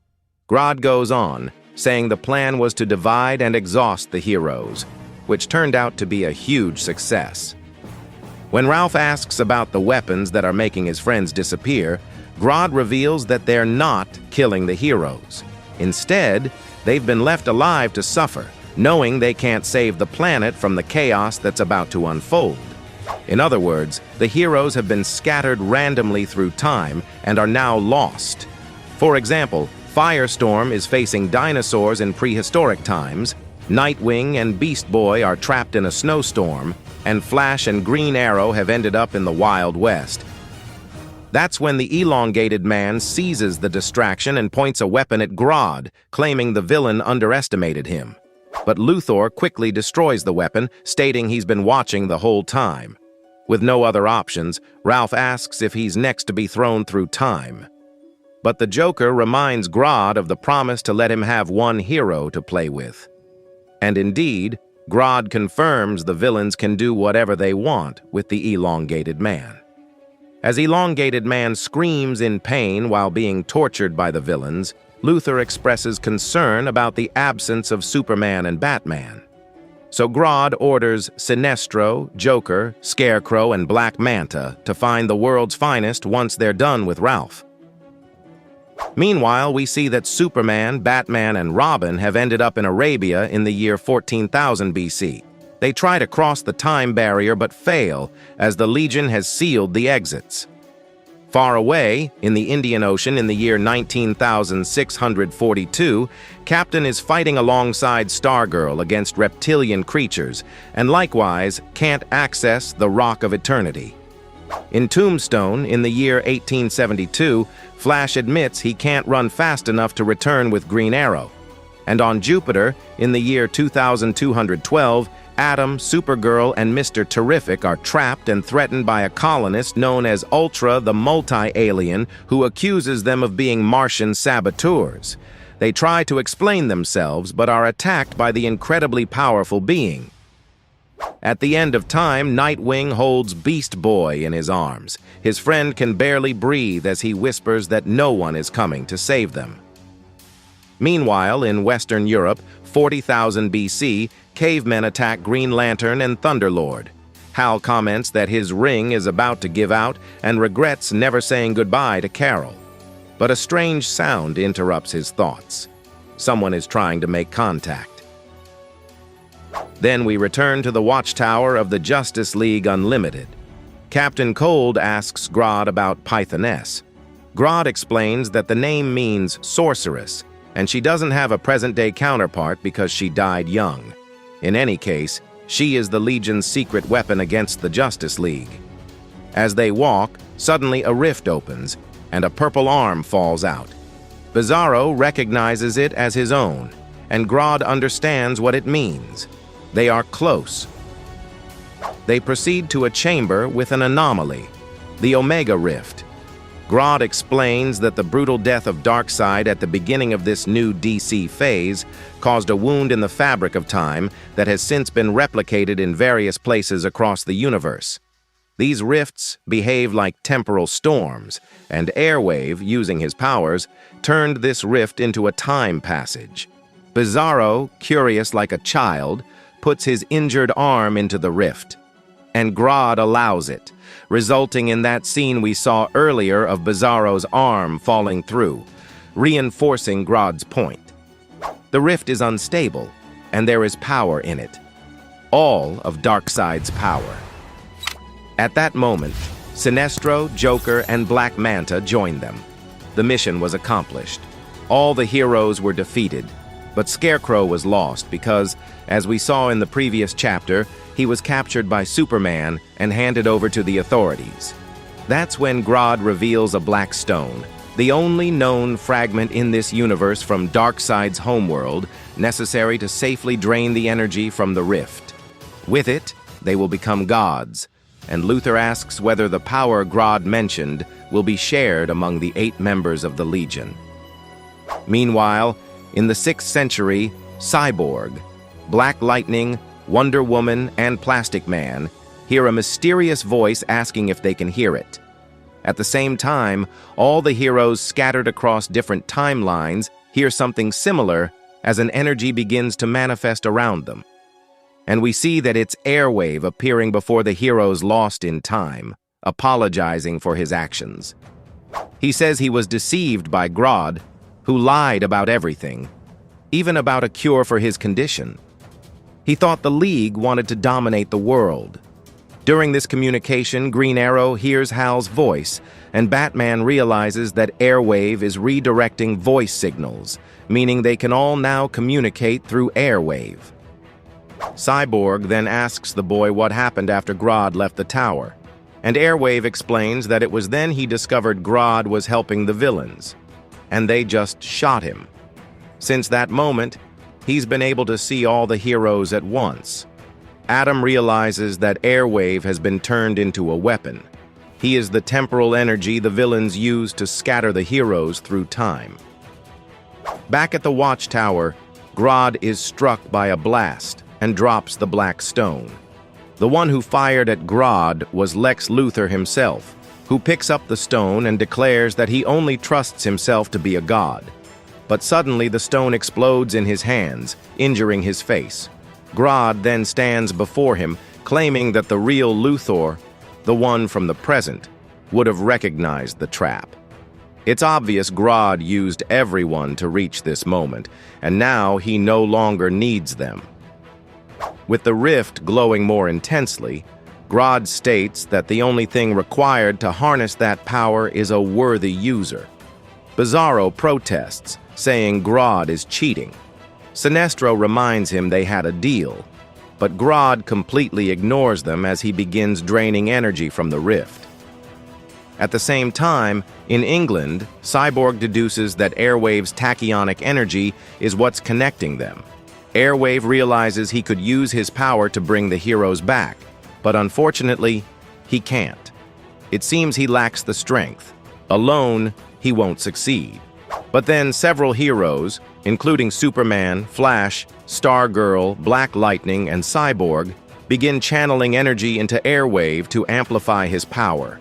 Grodd goes on, saying the plan was to divide and exhaust the heroes, which turned out to be a huge success. When Ralph asks about the weapons that are making his friends disappear, Grodd reveals that they're not killing the heroes. Instead, they've been left alive to suffer, knowing they can't save the planet from the chaos that's about to unfold. In other words, the heroes have been scattered randomly through time and are now lost. For example, Firestorm is facing dinosaurs in prehistoric times, Nightwing and Beast Boy are trapped in a snowstorm, and Flash and Green Arrow have ended up in the Wild West. That's when the elongated man seizes the distraction and points a weapon at Grodd, claiming the villain underestimated him. But Luthor quickly destroys the weapon, stating he's been watching the whole time. With no other options, Ralph asks if he's next to be thrown through time. But the Joker reminds Grodd of the promise to let him have one hero to play with. And indeed, Grodd confirms the villains can do whatever they want with the elongated man. As Elongated Man screams in pain while being tortured by the villains, Luthor expresses concern about the absence of Superman and Batman. So Grodd orders Sinestro, Joker, Scarecrow, and Black Manta to find the world's finest once they're done with Ralph. Meanwhile, we see that Superman, Batman, and Robin have ended up in Arabia in the year 14,000 BC. They try to cross the time barrier but fail, as the Legion has sealed the exits. Far away, in the Indian Ocean in the year 19,642, Captain is fighting alongside Stargirl against reptilian creatures, and likewise can't access the Rock of Eternity. In Tombstone, in the year 1872, Flash admits he can't run fast enough to return with Green Arrow. And on Jupiter, in the year 2212, Atom, Supergirl, and Mr. Terrific are trapped and threatened by a colonist known as Ultra the Multi-Alien, who accuses them of being Martian saboteurs. They try to explain themselves, but are attacked by the incredibly powerful being. At the end of time, Nightwing holds Beast Boy in his arms. His friend can barely breathe as he whispers that no one is coming to save them. Meanwhile, in Western Europe, 40,000 BC, cavemen attack Green Lantern and Thunderlord. Hal comments that his ring is about to give out and regrets never saying goodbye to Carol. But a strange sound interrupts his thoughts. Someone is trying to make contact. Then we return to the watchtower of the Justice League Unlimited. Captain Cold asks Grodd about Pythoness. Grodd explains that the name means sorceress, and she doesn't have a present-day counterpart because she died young. In any case, she is the Legion's secret weapon against the Justice League. As they walk, suddenly a rift opens, and a purple arm falls out. Bizarro recognizes it as his own, and Grodd understands what it means. They are close. They proceed to a chamber with an anomaly, the Omega Rift. Grodd explains that the brutal death of Darkseid at the beginning of this new DC phase caused a wound in the fabric of time that has since been replicated in various places across the universe. These rifts behave like temporal storms, and Airwave, using his powers, turned this rift into a time passage. Bizarro, curious like a child, puts his injured arm into the rift, and Grodd allows it, resulting in that scene we saw earlier of Bizarro's arm falling through, reinforcing Grodd's point. The rift is unstable, and there is power in it. All of Darkseid's power. At that moment, Sinestro, Joker, and Black Manta joined them. The mission was accomplished. All the heroes were defeated, but Scarecrow was lost because, as we saw in the previous chapter, he was captured by Superman and handed over to the authorities. That's when Grodd reveals a black stone, the only known fragment in this universe from Darkseid's homeworld, necessary to safely drain the energy from the rift. With it, they will become gods, and Luthor asks whether the power Grodd mentioned will be shared among the 8 members of the Legion. Meanwhile, in the 6th century, Cyborg, Black Lightning, Wonder Woman, and Plastic Man hear a mysterious voice asking if they can hear it. At the same time, all the heroes scattered across different timelines hear something similar as an energy begins to manifest around them. And we see that it's Airwave appearing before the heroes lost in time, apologizing for his actions. He says he was deceived by Grodd, who lied about everything, even about a cure for his condition. He thought the League wanted to dominate the world. During this communication, Green Arrow hears Hal's voice, and Batman realizes that Airwave is redirecting voice signals, meaning they can all now communicate through Airwave. Cyborg then asks the boy what happened after Grodd left the tower, and Airwave explains that it was then he discovered Grodd was helping the villains, and they just shot him. Since that moment, he's been able to see all the heroes at once. Adam realizes that Airwave has been turned into a weapon. He is the temporal energy the villains use to scatter the heroes through time. Back at the Watchtower, Grodd is struck by a blast and drops the black stone. The one who fired at Grodd was Lex Luthor himself, who picks up the stone and declares that he only trusts himself to be a god. But suddenly the stone explodes in his hands, injuring his face. Grodd then stands before him, claiming that the real Luthor, the one from the present, would have recognized the trap. It's obvious Grodd used everyone to reach this moment, and now he no longer needs them. With the rift glowing more intensely, Grodd states that the only thing required to harness that power is a worthy user. Bizarro protests, saying Grodd is cheating. Sinestro reminds him they had a deal, but Grodd completely ignores them as he begins draining energy from the rift. At the same time, in England, Cyborg deduces that Airwave's tachyonic energy is what's connecting them. Airwave realizes he could use his power to bring the heroes back, but unfortunately, he can't. It seems he lacks the strength. Alone, he won't succeed. But then several heroes, including Superman, Flash, Stargirl, Black Lightning, and Cyborg, begin channeling energy into Airwave to amplify his power.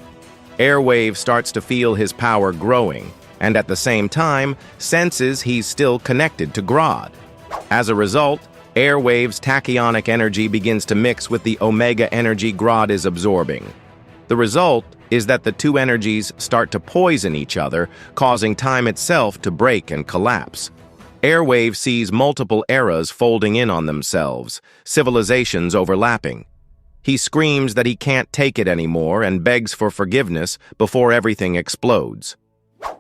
Airwave starts to feel his power growing, and at the same time, senses he's still connected to Grodd. As a result, Airwave's tachyonic energy begins to mix with the Omega energy Grodd is absorbing. The result is that the two energies start to poison each other, causing time itself to break and collapse. Airwave sees multiple eras folding in on themselves, civilizations overlapping. He screams that he can't take it anymore and begs for forgiveness before everything explodes.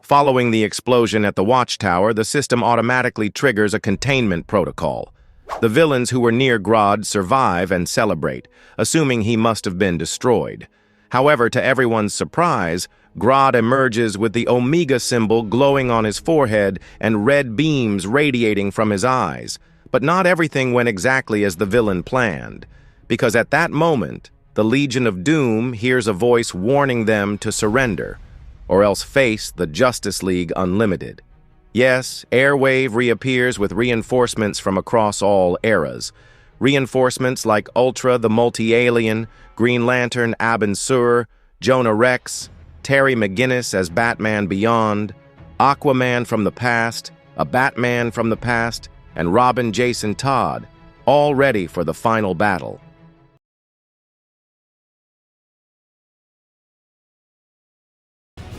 Following the explosion at the Watchtower, the system automatically triggers a containment protocol. The villains who were near Grodd survive and celebrate, assuming he must have been destroyed. However, to everyone's surprise, Grodd emerges with the Omega symbol glowing on his forehead and red beams radiating from his eyes. But not everything went exactly as the villain planned, because at that moment, the Legion of Doom hears a voice warning them to surrender, or else face the Justice League Unlimited. Yes, Airwave reappears with reinforcements from across all eras. Reinforcements like Ultra the Multi-Alien, Green Lantern Abin Sur, Jonah Rex, Terry McGinnis as Batman Beyond, Aquaman from the past, a Batman from the past, and Robin Jason Todd, all ready for the final battle.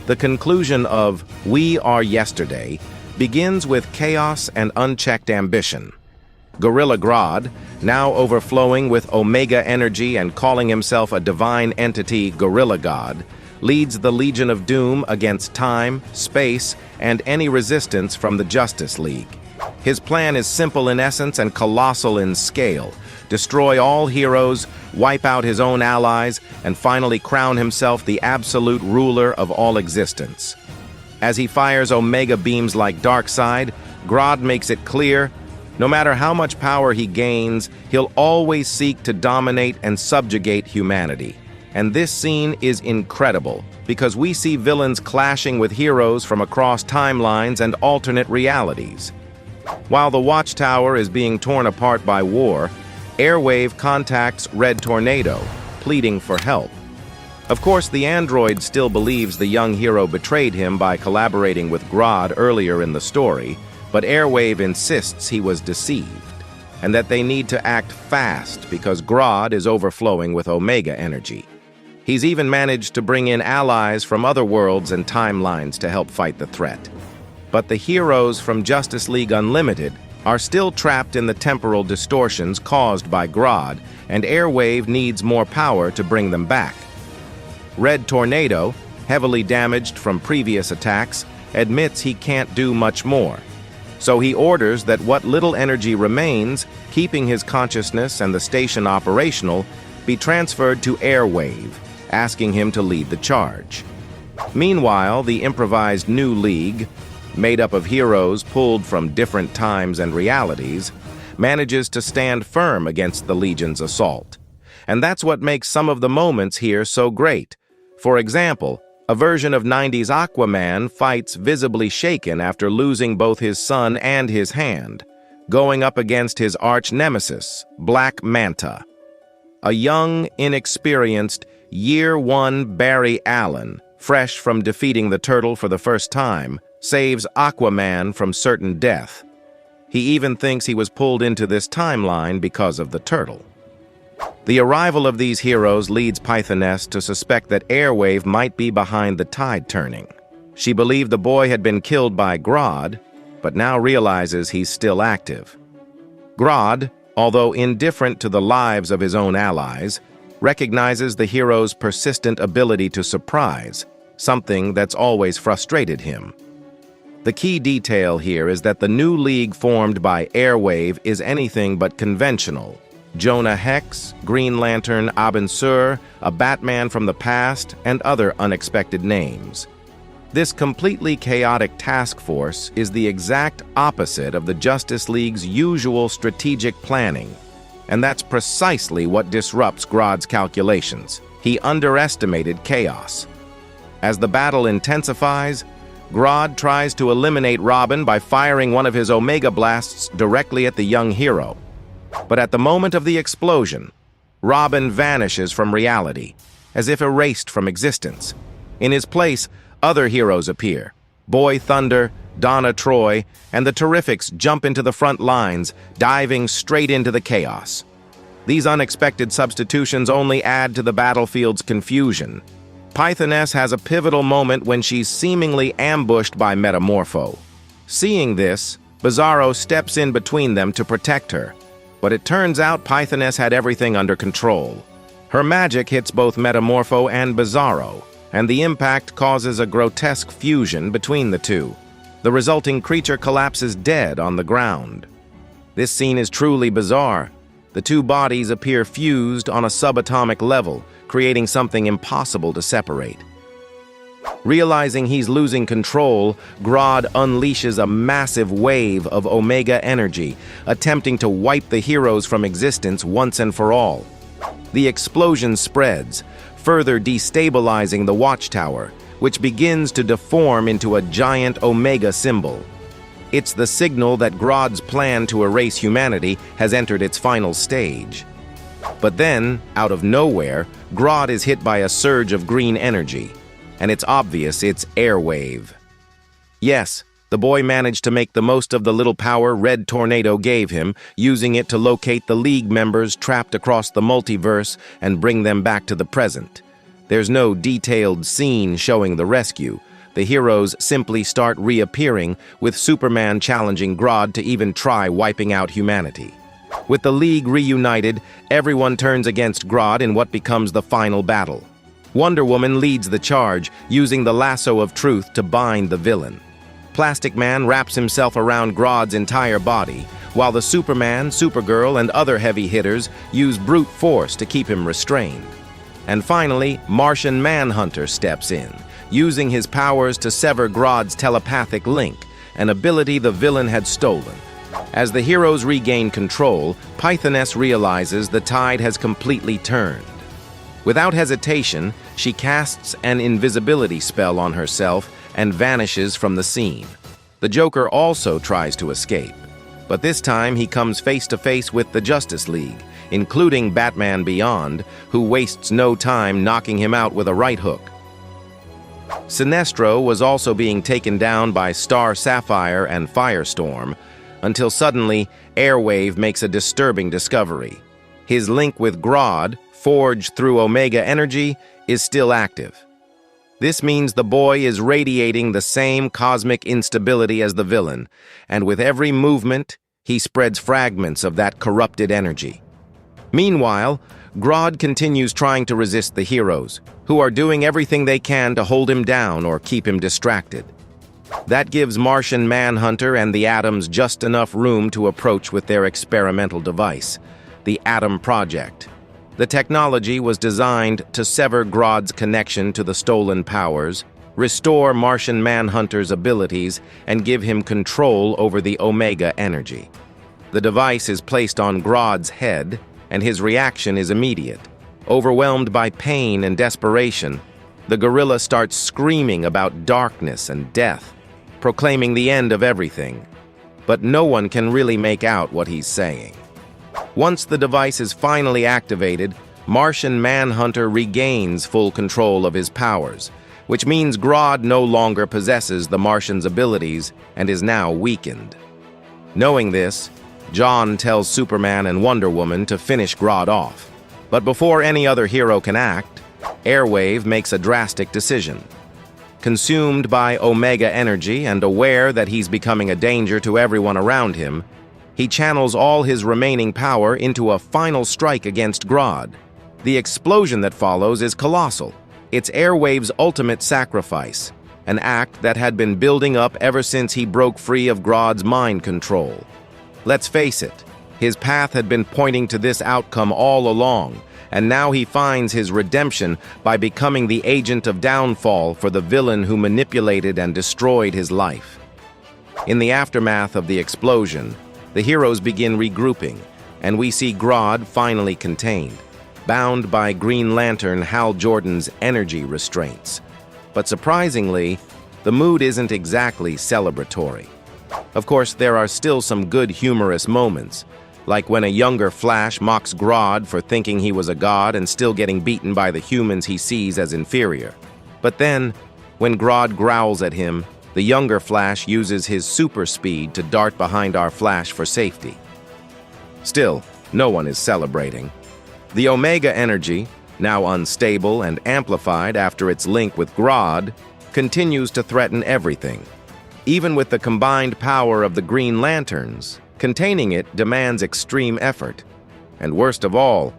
The conclusion of We Are Yesterday begins with chaos and unchecked ambition. Gorilla Grodd, now overflowing with Omega energy and calling himself a divine entity Gorilla God, leads the Legion of Doom against time, space, and any resistance from the Justice League. His plan is simple in essence and colossal in scale: destroy all heroes, wipe out his own allies, and finally crown himself the absolute ruler of all existence. As he fires Omega beams like Darkseid, Grodd makes it clear, no matter how much power he gains, he'll always seek to dominate and subjugate humanity. And this scene is incredible, because we see villains clashing with heroes from across timelines and alternate realities. While the Watchtower is being torn apart by war, Airwave contacts Red Tornado, pleading for help. Of course, the android still believes the young hero betrayed him by collaborating with Grodd earlier in the story, but Airwave insists he was deceived, and that they need to act fast because Grodd is overflowing with Omega energy. He's even managed to bring in allies from other worlds and timelines to help fight the threat. But the heroes from Justice League Unlimited are still trapped in the temporal distortions caused by Grodd, and Airwave needs more power to bring them back. Red Tornado, heavily damaged from previous attacks, admits he can't do much more. So he orders that what little energy remains, keeping his consciousness and the station operational, be transferred to Airwave, asking him to lead the charge. Meanwhile, the improvised new League, made up of heroes pulled from different times and realities, manages to stand firm against the Legion's assault. And that's what makes some of the moments here so great. For example, a version of 90s Aquaman fights visibly shaken after losing both his son and his hand, going up against his arch-nemesis, Black Manta. A young, inexperienced, Year One Barry Allen, fresh from defeating the Turtle for the first time, saves Aquaman from certain death. He even thinks he was pulled into this timeline because of the Turtle. The arrival of these heroes leads Pythoness to suspect that Airwave might be behind the tide turning. She believed the boy had been killed by Grodd, but now realizes he's still active. Grodd, although indifferent to the lives of his own allies, recognizes the hero's persistent ability to surprise, something that's always frustrated him. The key detail here is that the new League formed by Airwave is anything but conventional. Jonah Hex, Green Lantern Abin Sur, a Batman from the past, and other unexpected names. This completely chaotic task force is the exact opposite of the Justice League's usual strategic planning, and that's precisely what disrupts Grodd's calculations. He underestimated chaos. As the battle intensifies, Grodd tries to eliminate Robin by firing one of his Omega blasts directly at the young hero. But at the moment of the explosion, Robin vanishes from reality, as if erased from existence. In his place, other heroes appear. Boy Thunder, Donna Troy, and the Terrifics jump into the front lines, diving straight into the chaos. These unexpected substitutions only add to the battlefield's confusion. Pythoness has a pivotal moment when she's seemingly ambushed by Metamorpho. Seeing this, Bizarro steps in between them to protect her. But it turns out Pythoness had everything under control. Her magic hits both Metamorpho and Bizarro, and the impact causes a grotesque fusion between the two. The resulting creature collapses dead on the ground. This scene is truly bizarre. The two bodies appear fused on a subatomic level, creating something impossible to separate. Realizing he's losing control, Grodd unleashes a massive wave of Omega energy, attempting to wipe the heroes from existence once and for all. The explosion spreads, further destabilizing the Watchtower, which begins to deform into a giant Omega symbol. It's the signal that Grodd's plan to erase humanity has entered its final stage. But then, out of nowhere, Grodd is hit by a surge of green energy. And it's obvious it's Airwave. Yes, the boy managed to make the most of the little power Red Tornado gave him, using it to locate the League members trapped across the multiverse and bring them back to the present. There's no detailed scene showing the rescue, the heroes simply start reappearing, with Superman challenging Grodd to even try wiping out humanity. With the League reunited, everyone turns against Grodd in what becomes the final battle. Wonder Woman leads the charge, using the lasso of truth to bind the villain. Plastic Man wraps himself around Grodd's entire body, while the Superman, Supergirl, and other heavy hitters use brute force to keep him restrained. And finally, Martian Manhunter steps in, using his powers to sever Grodd's telepathic link, an ability the villain had stolen. As the heroes regain control, Pythoness realizes the tide has completely turned. Without hesitation, she casts an invisibility spell on herself and vanishes from the scene. The Joker also tries to escape, but this time he comes face to face with the Justice League, including Batman Beyond, who wastes no time knocking him out with a right hook. Sinestro was also being taken down by Star Sapphire and Firestorm, until suddenly Airwave makes a disturbing discovery. His link with Grodd, forged through Omega energy, is still active. This means the boy is radiating the same cosmic instability as the villain, and with every movement, he spreads fragments of that corrupted energy. Meanwhile, Grodd continues trying to resist the heroes, who are doing everything they can to hold him down or keep him distracted. That gives Martian Manhunter and the Atoms just enough room to approach with their experimental device, the Atom Project. The technology was designed to sever Grodd's connection to the stolen powers, restore Martian Manhunter's abilities, and give him control over the Omega energy. The device is placed on Grodd's head, and his reaction is immediate. Overwhelmed by pain and desperation, the gorilla starts screaming about darkness and death, proclaiming the end of everything. But no one can really make out what he's saying. Once the device is finally activated, Martian Manhunter regains full control of his powers, which means Grodd no longer possesses the Martian's abilities and is now weakened. Knowing this, John tells Superman and Wonder Woman to finish Grodd off. But before any other hero can act, Airwave makes a drastic decision. Consumed by Omega energy and aware that he's becoming a danger to everyone around him, he channels all his remaining power into a final strike against Grodd. The explosion that follows is colossal. It's Airwave's ultimate sacrifice, an act that had been building up ever since he broke free of Grodd's mind control. Let's face it, his path had been pointing to this outcome all along, and now he finds his redemption by becoming the agent of downfall for the villain who manipulated and destroyed his life. In the aftermath of the explosion, the heroes begin regrouping, and we see Grodd finally contained, bound by Green Lantern Hal Jordan's energy restraints. But surprisingly, the mood isn't exactly celebratory. Of course, there are still some good humorous moments, like when a younger Flash mocks Grodd for thinking he was a god and still getting beaten by the humans he sees as inferior. But then, when Grodd growls at him, the younger Flash uses his super speed to dart behind our Flash for safety. Still, no one is celebrating. The Omega energy, now unstable and amplified after its link with Grodd, continues to threaten everything. Even with the combined power of the Green Lanterns, containing it demands extreme effort. And worst of all,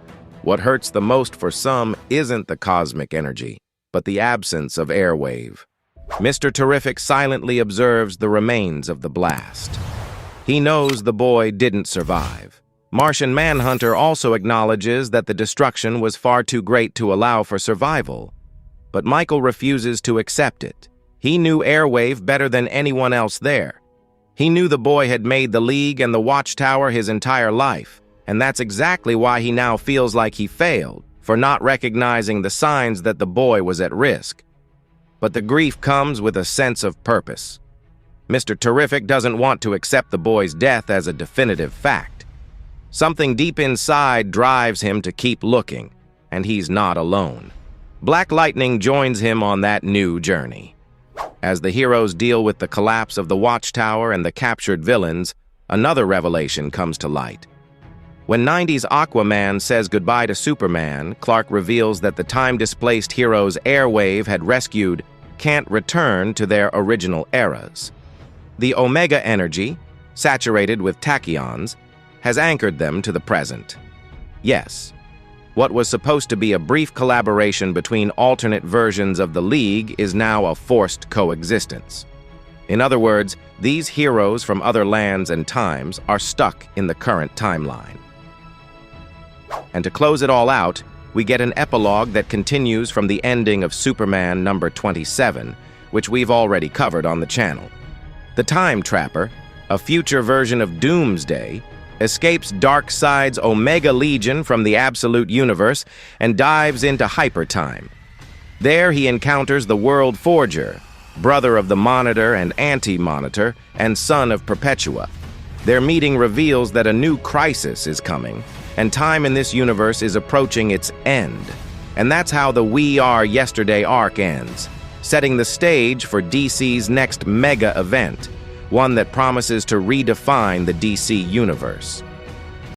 what hurts the most for some isn't the cosmic energy, but the absence of Airwave. Mr. Terrific silently observes the remains of the blast. He knows the boy didn't survive. Martian Manhunter also acknowledges that the destruction was far too great to allow for survival. But Michael refuses to accept it. He knew Airwave better than anyone else there. He knew the boy had made the League and the Watchtower his entire life, and that's exactly why he now feels like he failed, for not recognizing the signs that the boy was at risk. But the grief comes with a sense of purpose. Mr. Terrific doesn't want to accept the boy's death as a definitive fact. Something deep inside drives him to keep looking, and he's not alone. Black Lightning joins him on that new journey. As the heroes deal with the collapse of the Watchtower and the captured villains, another revelation comes to light. When 90s Aquaman says goodbye to Superman, Clark reveals that the time-displaced hero's Airwave had rescued can't return to their original eras. The Omega energy, saturated with tachyons, has anchored them to the present. Yes, what was supposed to be a brief collaboration between alternate versions of the League is now a forced coexistence. In other words, these heroes from other lands and times are stuck in the current timeline. And to close it all out, we get an epilogue that continues from the ending of Superman number 27, which we've already covered on the channel. The Time Trapper, a future version of Doomsday, escapes Darkseid's Omega Legion from the Absolute Universe and dives into Hypertime. There he encounters the World Forger, brother of the Monitor and Anti-Monitor, and son of Perpetua. Their meeting reveals that a new crisis is coming, and time in this universe is approaching its end. And that's how the We Are Yesterday arc ends, setting the stage for DC's next mega event, one that promises to redefine the DC universe.